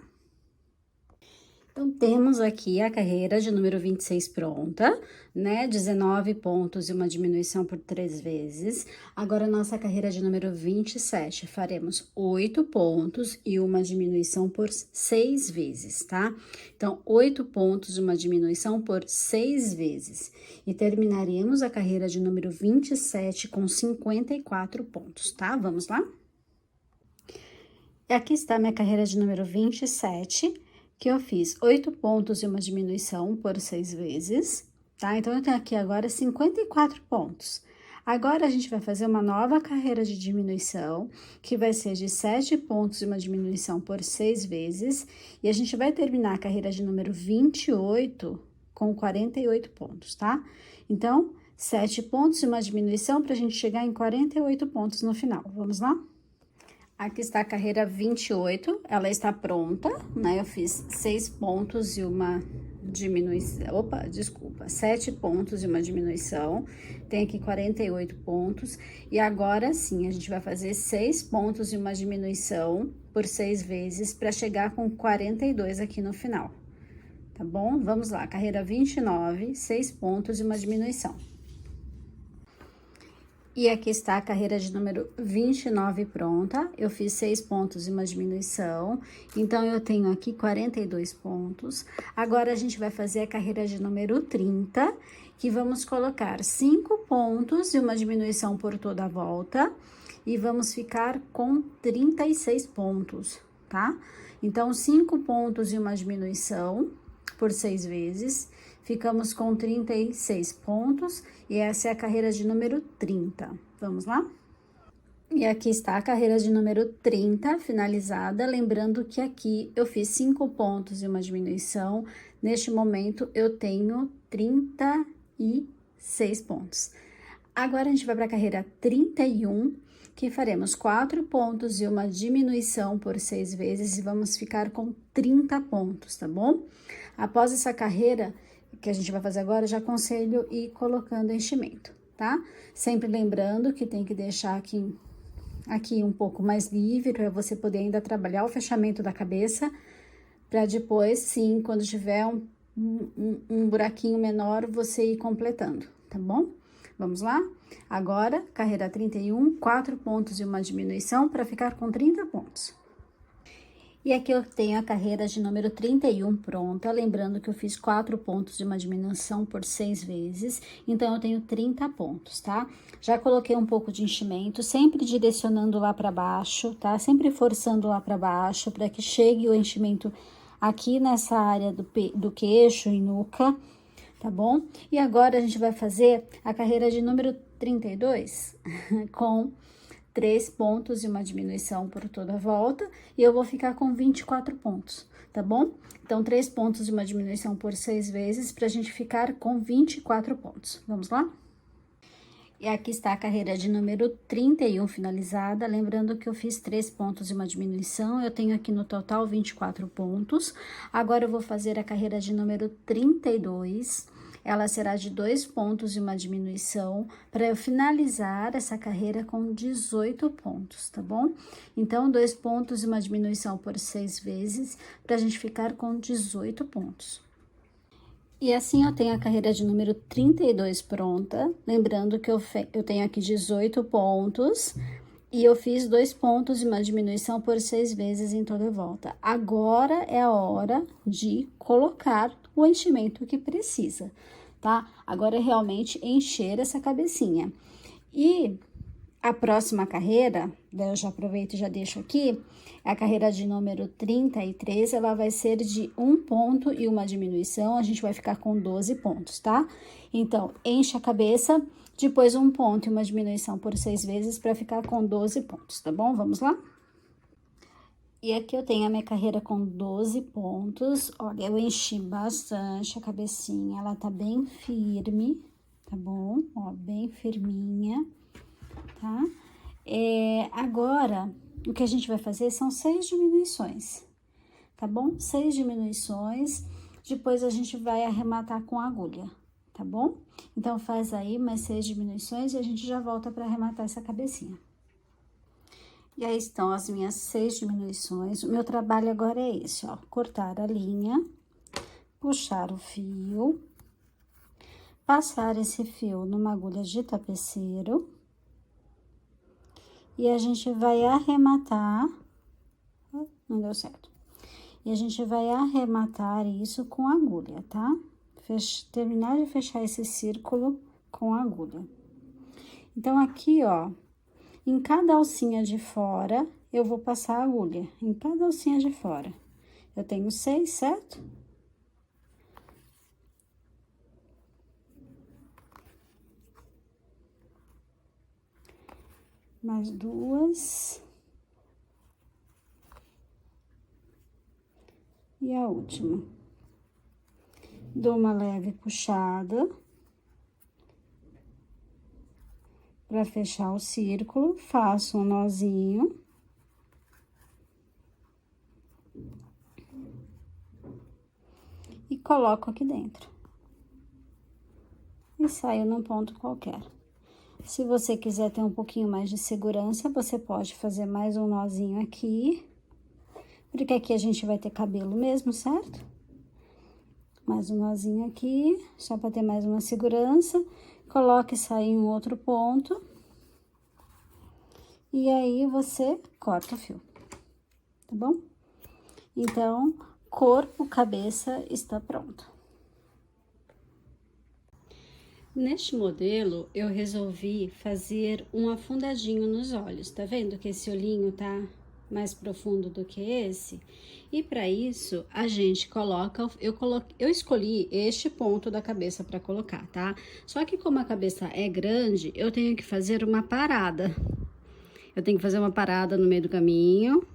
Então, temos aqui a carreira de número 26 pronta, né? 19 pontos e uma diminuição por 3 vezes. Agora, nossa carreira de número 27, faremos 8 pontos e uma diminuição por 6 vezes, tá? Então, 8 pontos e uma diminuição por 6 vezes. E terminaremos a carreira de número 27 com 54 pontos, tá? Vamos lá? Aqui está minha carreira de número 27, que eu fiz 8 pontos e uma diminuição por 6 vezes, tá? Então, eu tenho aqui agora 54 pontos. Agora, a gente vai fazer uma nova carreira de diminuição, que vai ser de 7 pontos e uma diminuição por 6 vezes, e a gente vai terminar a carreira de número 28 com 48 pontos, tá? Então, 7 pontos e uma diminuição para a gente chegar em 48 pontos no final. Vamos lá? Aqui está a carreira 28, ela está pronta, né? Eu fiz 6 pontos e uma diminuição, 7 pontos e uma diminuição, tem aqui 48 pontos, e agora sim, a gente vai fazer 6 pontos e uma diminuição por 6 vezes, para chegar com 42 aqui no final, tá bom? Vamos lá, carreira 29, 6 pontos e uma diminuição. E aqui está a carreira de número 29 pronta, eu fiz 6 pontos e uma diminuição, então eu tenho aqui 42 pontos. Agora, a gente vai fazer a carreira de número 30, que vamos colocar 5 pontos e uma diminuição por toda a volta, e vamos ficar com 36 pontos, tá? Então, 5 pontos e uma diminuição por 6 vezes, ficamos com 36 pontos, e essa é a carreira de número 30. Vamos lá? E aqui está a carreira de número 30, finalizada. Lembrando que aqui eu fiz 5 pontos e uma diminuição. Neste momento, eu tenho 30 e 6 pontos. Agora, a gente vai para a carreira 31, que faremos 4 pontos e uma diminuição por 6 vezes e vamos ficar com 30 pontos, tá bom? Após essa carreira que a gente vai fazer agora, já aconselho ir colocando enchimento, tá? Sempre lembrando que tem que deixar aqui um pouco mais livre para você poder ainda trabalhar o fechamento da cabeça, para depois, sim, quando tiver um buraquinho menor, você ir completando, tá bom? Vamos lá? Agora, carreira 31, 4 pontos e uma diminuição para ficar com 30 pontos. E aqui eu tenho a carreira de número 31 pronta, lembrando que eu fiz 4 pontos e uma diminuição por 6 vezes, então eu tenho 30 pontos, tá? Já coloquei um pouco de enchimento, sempre direcionando lá para baixo, tá? Sempre forçando lá para baixo, para que chegue o enchimento aqui nessa área do queixo e nuca, tá bom? E agora a gente vai fazer a carreira de número 32 com 3 pontos e uma diminuição por toda a volta, e eu vou ficar com 24 pontos, tá bom? Então, 3 pontos e uma diminuição por 6 vezes, pra gente ficar com 24 pontos. Vamos lá? E aqui está a carreira de número 31 finalizada, lembrando que eu fiz 3 pontos e uma diminuição, eu tenho aqui no total 24 pontos. Agora, eu vou fazer a carreira de número 32, ela será de 2 pontos e uma diminuição, para eu finalizar essa carreira com 18 pontos, tá bom? Então, 2 pontos e uma diminuição por 6 vezes, pra gente ficar com 18 pontos. E assim eu tenho a carreira de número 32 pronta, lembrando que eu tenho aqui 18 pontos, e eu fiz 2 pontos e uma diminuição por 6 vezes em toda a volta. Agora é a hora de colocar o enchimento que precisa, tá? Agora é realmente encher essa cabecinha. E a próxima carreira, daí eu já aproveito e já deixo aqui, a carreira de número 33, ela vai ser de 1 ponto e uma diminuição, a gente vai ficar com 12 pontos, tá? Então, enche a cabeça, depois 1 ponto e uma diminuição por 6 vezes para ficar com 12 pontos, tá bom? Vamos lá? E aqui eu tenho a minha carreira com 12 pontos. Olha, eu enchi bastante a cabecinha, ela tá bem firme, tá bom? Ó, bem firminha, tá? Agora, o que a gente vai fazer são 6 diminuições, tá bom? 6 diminuições, depois a gente vai arrematar com a agulha, tá bom? Então, faz aí mais 6 diminuições e a gente já volta para arrematar essa cabecinha. E aí estão as minhas 6 diminuições. O meu trabalho agora é esse, ó, cortar a linha, puxar o fio, passar esse fio numa agulha de tapeceiro, e a gente vai arrematar, não deu certo, e a gente vai arrematar isso com agulha, tá? Terminar de fechar esse círculo com a agulha. Então, aqui, ó, em cada alcinha de fora, eu vou passar a agulha, em cada alcinha de fora. Eu tenho 6, certo? Mais 2. E a última. Dou uma leve puxada para fechar o círculo, faço um nozinho. E coloco aqui dentro. E saio num ponto qualquer. Se você quiser ter um pouquinho mais de segurança, você pode fazer mais um nozinho aqui. Porque aqui a gente vai ter cabelo mesmo, certo? Mais um nozinho aqui, só para ter mais uma segurança. Coloque e sai em um outro ponto. E aí, você corta o fio, tá bom? Então, corpo, cabeça, está pronto. Neste modelo, eu resolvi fazer um afundadinho nos olhos, tá vendo que esse olhinho tá mais profundo do que esse? E para isso, a gente coloca, eu escolhi este ponto da cabeça para colocar, tá? Só que como a cabeça é grande, eu tenho que fazer uma parada. Eu tenho que fazer uma parada no meio do caminho.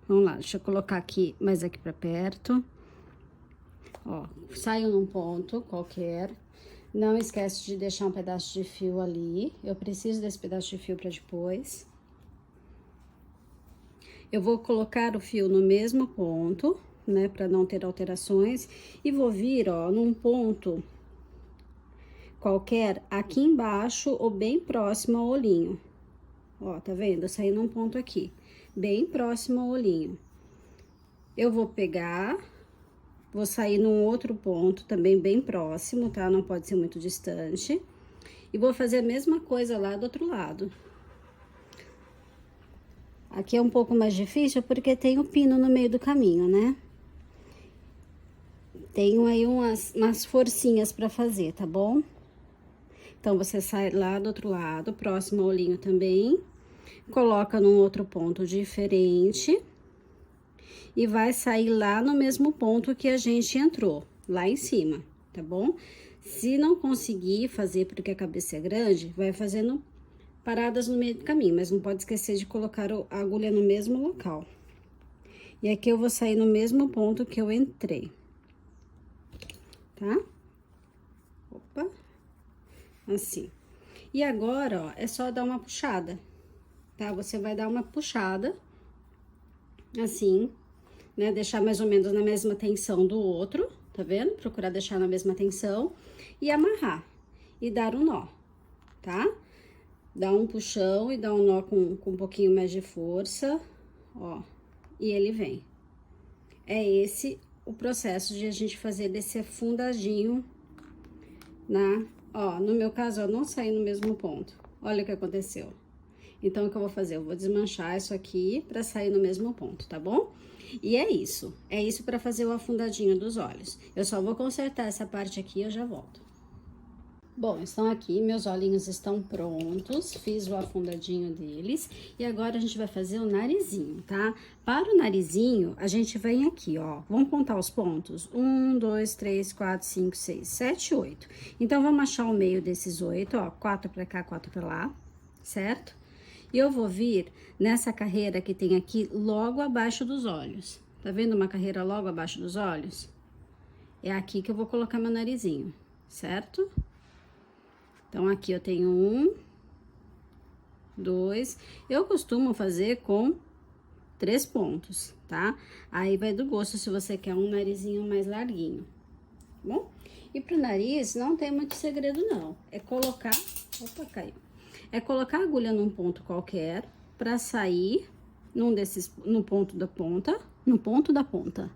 Vamos lá, deixa eu colocar aqui, mais aqui para perto. Ó, saio num ponto qualquer, Não esquece de deixar um pedaço de fio ali. Eu preciso desse pedaço de fio para depois. Eu vou colocar o fio no mesmo ponto, né, para não ter alterações. E vou vir, ó, num ponto qualquer aqui embaixo ou bem próximo ao olhinho. Ó, tá vendo? Eu saí num ponto aqui, bem próximo ao olhinho. Eu vou pegar, vou sair num outro ponto também bem próximo, tá? Não pode ser muito distante. E vou fazer a mesma coisa lá do outro lado. Aqui é um pouco mais difícil porque tem o pino no meio do caminho, né? Tenho aí umas forcinhas pra fazer, tá bom? Então, você sai lá do outro lado, próximo ao olhinho também, coloca num outro ponto diferente e vai sair lá no mesmo ponto que a gente entrou, lá em cima, tá bom? Se não conseguir fazer porque a cabeça é grande, vai fazendo paradas no meio do caminho, mas não pode esquecer de colocar a agulha no mesmo local. E aqui eu vou sair no mesmo ponto que eu entrei, tá? Opa, assim. E agora, ó, é só dar uma puxada, tá? Você vai dar uma puxada, assim, né? Deixar mais ou menos na mesma tensão do outro, tá vendo? Procurar deixar na mesma tensão e amarrar e dar um nó, tá? Dá um puxão e dá um nó com um pouquinho mais de força, ó, e ele vem. É esse o processo de a gente fazer desse afundadinho ó, no meu caso, eu não saí no mesmo ponto. Olha o que aconteceu. Então, o que eu vou fazer? Eu vou desmanchar isso aqui pra sair no mesmo ponto, tá bom? E é isso pra fazer o afundadinho dos olhos. Eu só vou consertar essa parte aqui e eu já volto. Bom, estão aqui, meus olhinhos estão prontos, fiz o afundadinho deles. E agora a gente vai fazer o narizinho, tá? Para o narizinho, a gente vem aqui, ó, vamos contar os pontos? 1, 2, 3, 4, 5, 6, 7, 8. Então, vamos achar o meio desses 8, ó, 4 pra cá, 4 pra lá, certo? E eu vou vir nessa carreira que tem aqui, logo abaixo dos olhos. Tá vendo uma carreira logo abaixo dos olhos? É aqui que eu vou colocar meu narizinho, certo? Então, aqui eu tenho 1, 2, eu costumo fazer com 3 pontos, tá? Aí vai do gosto se você quer um narizinho mais larguinho, tá bom? E pro nariz não tem muito segredo não, é colocar, opa, caiu. É colocar a agulha num ponto qualquer pra sair no ponto da ponta, no ponto da ponta.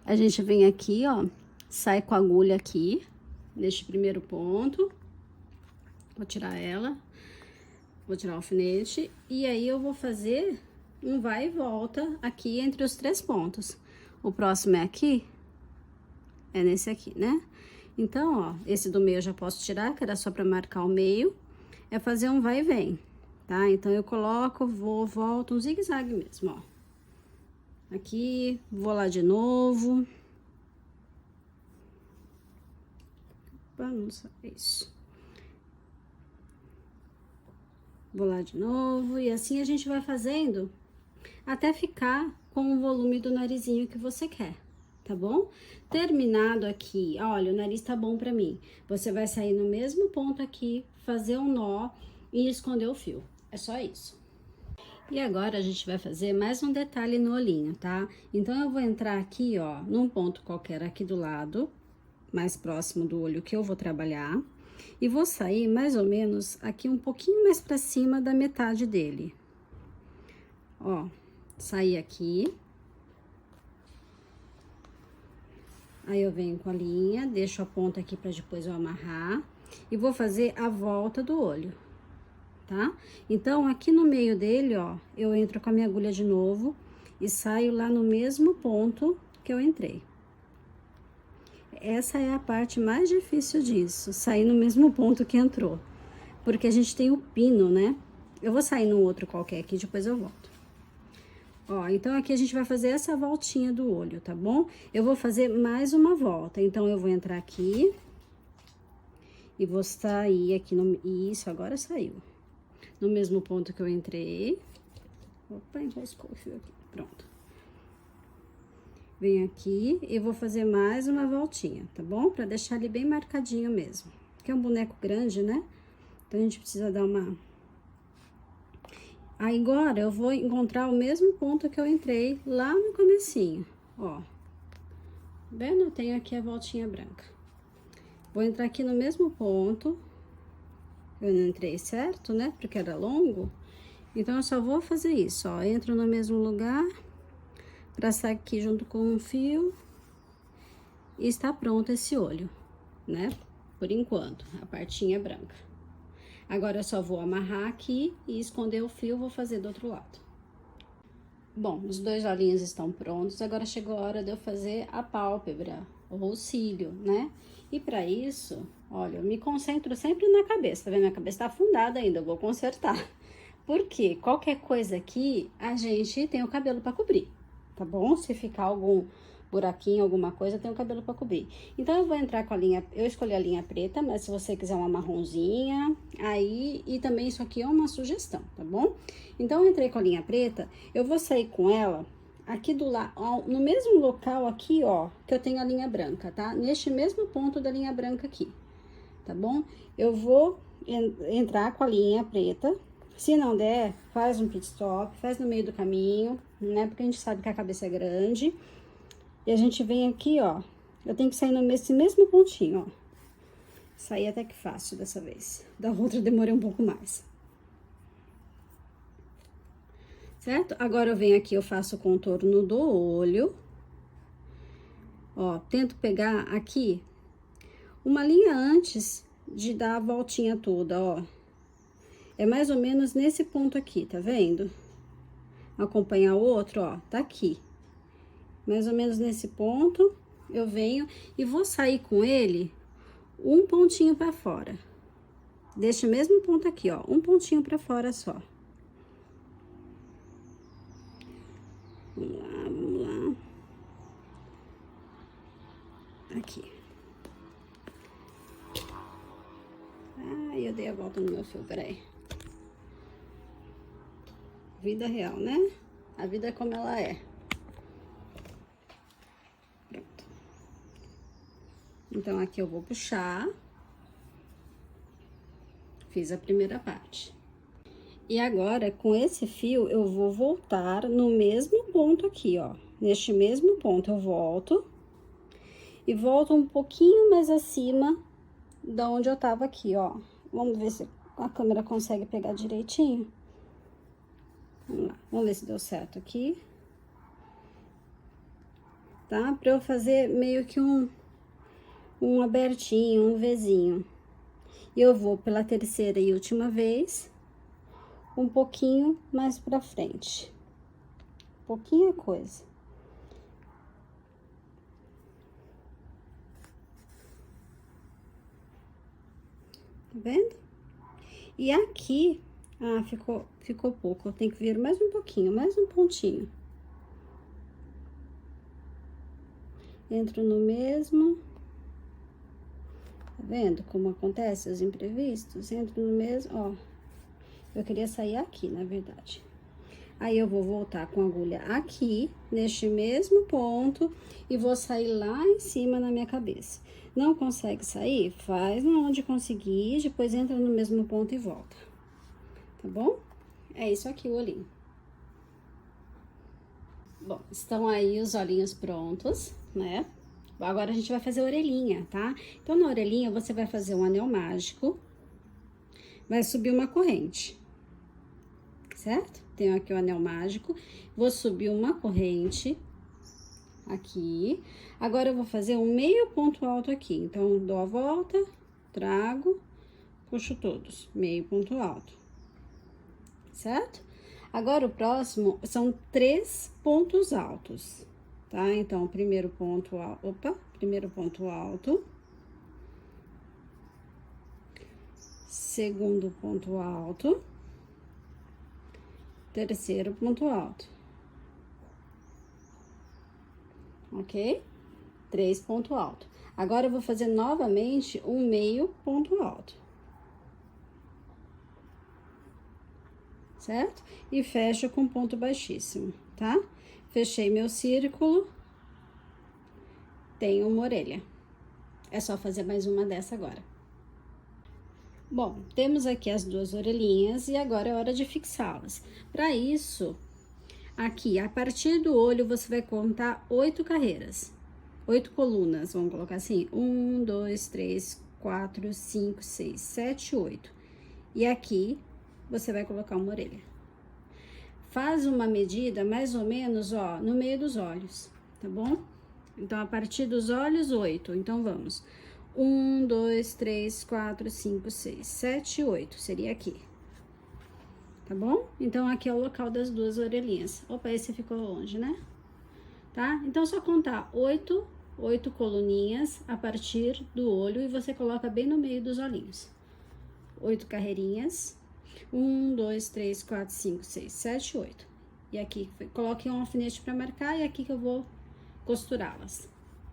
A gente vem aqui, ó, sai com a agulha aqui, neste primeiro ponto, vou tirar ela, vou tirar o alfinete, e aí eu vou fazer um vai e volta aqui entre os 3 pontos. O próximo é aqui, é nesse aqui, né? Então, ó, esse do meio eu já posso tirar, que era só pra marcar o meio, é fazer um vai e vem, tá? Então, eu coloco, vou, volto, um zigue-zague mesmo, ó. Aqui, vou lá de novo. Vamos, é isso. Vou lá de novo, e assim a gente vai fazendo até ficar com o volume do narizinho que você quer, tá bom? Terminado aqui, olha, o nariz tá bom pra mim. Você vai sair no mesmo ponto aqui, fazer um nó e esconder o fio. É só isso. E agora a gente vai fazer mais um detalhe no olhinho, tá? Então, eu vou entrar aqui, ó, num ponto qualquer aqui do lado, mais próximo do olho que eu vou trabalhar, e vou sair mais ou menos aqui um pouquinho mais pra cima da metade dele. Ó, sair aqui. Aí, eu venho com a linha, deixo a ponta aqui pra depois eu amarrar, e vou fazer a volta do olho, tá? Então, aqui no meio dele, ó, eu entro com a minha agulha de novo e saio lá no mesmo ponto que eu entrei. Essa é a parte mais difícil disso, sair no mesmo ponto que entrou. Porque a gente tem o pino, né? Eu vou sair num outro qualquer aqui, depois eu volto. Ó, então, aqui a gente vai fazer essa voltinha do olho, tá bom? Eu vou fazer mais uma volta, então, eu vou entrar aqui e vou sair aqui no... Isso, agora saiu. No mesmo ponto que eu entrei. Opa, enroscou o fio aqui, pronto. Venho aqui e vou fazer mais uma voltinha, tá bom? Pra deixar ele bem marcadinho mesmo. Porque é um boneco grande, né? Então, a gente precisa dar uma... Aí, agora, eu vou encontrar o mesmo ponto que eu entrei lá no comecinho, ó. Vendo? Eu tenho aqui a voltinha branca. Vou entrar aqui no mesmo ponto. Eu não entrei certo, né? Porque era longo. Então, eu só vou fazer isso, ó. Entro no mesmo lugar, pra sair aqui junto com o fio. E está pronto esse olho, né? Por enquanto, a partinha branca. Agora, eu só vou amarrar aqui e esconder o fio, vou fazer do outro lado. Bom, os dois olhinhos estão prontos, agora chegou a hora de eu fazer a pálpebra, ou o cílio, né? E pra isso, olha, eu me concentro sempre na cabeça, tá vendo? Minha cabeça tá afundada ainda, eu vou consertar. Porque qualquer coisa aqui, a gente tem o cabelo pra cobrir, tá bom? Se ficar algum buraquinho, alguma coisa, tem o cabelo pra cobrir. Então, eu vou entrar com a linha, eu escolhi a linha preta, mas se você quiser uma marronzinha, aí, e também isso aqui é uma sugestão, tá bom? Então, eu entrei com a linha preta, eu vou sair com ela aqui do lado, no mesmo local aqui, ó, que eu tenho a linha branca, tá? Neste mesmo ponto da linha branca aqui, tá bom? Eu vou entrar com a linha preta. Se não der, faz um pit stop, faz no meio do caminho, né? Porque a gente sabe que a cabeça é grande. E a gente vem aqui, ó, eu tenho que sair nesse mesmo pontinho, ó. Saí até que fácil dessa vez. Da outra eu demorei um pouco mais. Certo? Agora eu venho aqui, eu faço o contorno do olho. Ó, tento pegar aqui uma linha antes de dar a voltinha toda, ó. É mais ou menos nesse ponto aqui, tá vendo? Acompanhar o outro, ó, tá aqui. Mais ou menos nesse ponto, eu venho e vou sair com ele um pontinho pra fora. Deixa o mesmo ponto aqui, ó, um pontinho pra fora só. Vamos lá, vamos lá. Aqui. Ai, eu dei a volta no meu fio, peraí. Vida real, né? A vida é como ela é. Pronto. Então, aqui eu vou puxar. Fiz a primeira parte. E agora, com esse fio, eu vou voltar no mesmo ponto aqui, ó. Neste mesmo ponto, eu volto. E volto um pouquinho mais acima da onde eu tava aqui, ó. Vamos ver se a câmera consegue pegar direitinho. Vamos lá, vamos ver se deu certo aqui. Tá? Pra eu fazer meio que um abertinho, um Vzinho. E eu vou pela terceira e última vez, um pouquinho mais pra frente. Pouquinha coisa. Tá vendo? E aqui, ficou pouco. Eu tenho que vir mais um pouquinho, mais um pontinho. Entro no mesmo. Tá vendo como acontece os imprevistos? Entro no mesmo, ó. Eu queria sair aqui, na verdade. Aí, eu vou voltar com a agulha aqui, neste mesmo ponto, e vou sair lá em cima na minha cabeça. Não consegue sair? Faz onde conseguir, depois entra no mesmo ponto e volta. Tá bom? É isso aqui o olhinho. Bom, estão aí os olhinhos prontos, né? Agora, a gente vai fazer a orelhinha, tá? Então, na orelhinha, você vai fazer um anel mágico, vai subir uma corrente, certo? Tenho aqui o anel mágico, vou subir uma corrente aqui. Agora, eu vou fazer um meio ponto alto aqui. Então, dou a volta, trago, puxo todos, meio ponto alto, certo? Agora, o próximo são 3 pontos altos, tá? Então, primeiro ponto alto, primeiro ponto alto. Segundo ponto alto. Terceiro ponto alto. Ok? 3 pontos altos. Agora, eu vou fazer novamente um meio ponto alto. Certo? E fecho com ponto baixíssimo, tá? Fechei meu círculo. tem uma orelha. É só fazer mais uma dessa agora. Bom, temos aqui as duas orelhinhas e agora é hora de fixá-las. Para isso, aqui, a partir do olho, você vai contar 8 carreiras. 8 colunas, vamos colocar assim. 1, 2, 3, 4, 5, 6, 7, 8. E aqui, você vai colocar uma orelha. Faz uma medida mais ou menos, ó, no meio dos olhos, tá bom? Então, a partir dos olhos, 8. Então, vamos. 1, 2, 3, 4, 5, 6, 7, 8. Seria aqui. Tá bom? Então, aqui é o local das duas orelhinhas. Opa, esse ficou longe, né? Tá? Então, só contar 8 coluninhas a partir do olho e você coloca bem no meio dos olhinhos. 8 carreirinhas. 1, 2, 3, 4, 5, 6, 7, 8. E aqui, coloque um alfinete para marcar e aqui que eu vou costurá-las,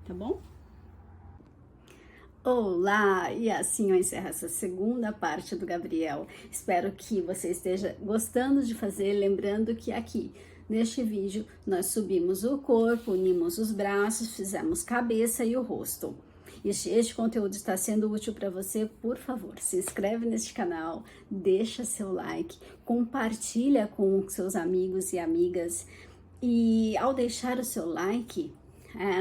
tá bom? Olá! E assim eu encerro essa segunda parte do Gabriel. Espero que você esteja gostando de fazer, lembrando que aqui, neste vídeo, nós subimos o corpo, unimos os braços, fizemos cabeça e o rosto. Este conteúdo está sendo útil para você, por favor, se inscreve neste canal, deixa seu like, compartilha com seus amigos e amigas. E ao deixar o seu like,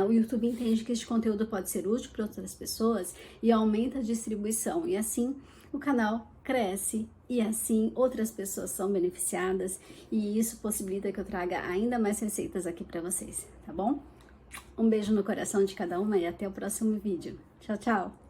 o YouTube entende que este conteúdo pode ser útil para outras pessoas e aumenta a distribuição. E assim o canal cresce e assim outras pessoas são beneficiadas e isso possibilita que eu traga ainda mais receitas aqui para vocês, tá bom? Um beijo no coração de cada uma e até o próximo vídeo. Tchau, tchau!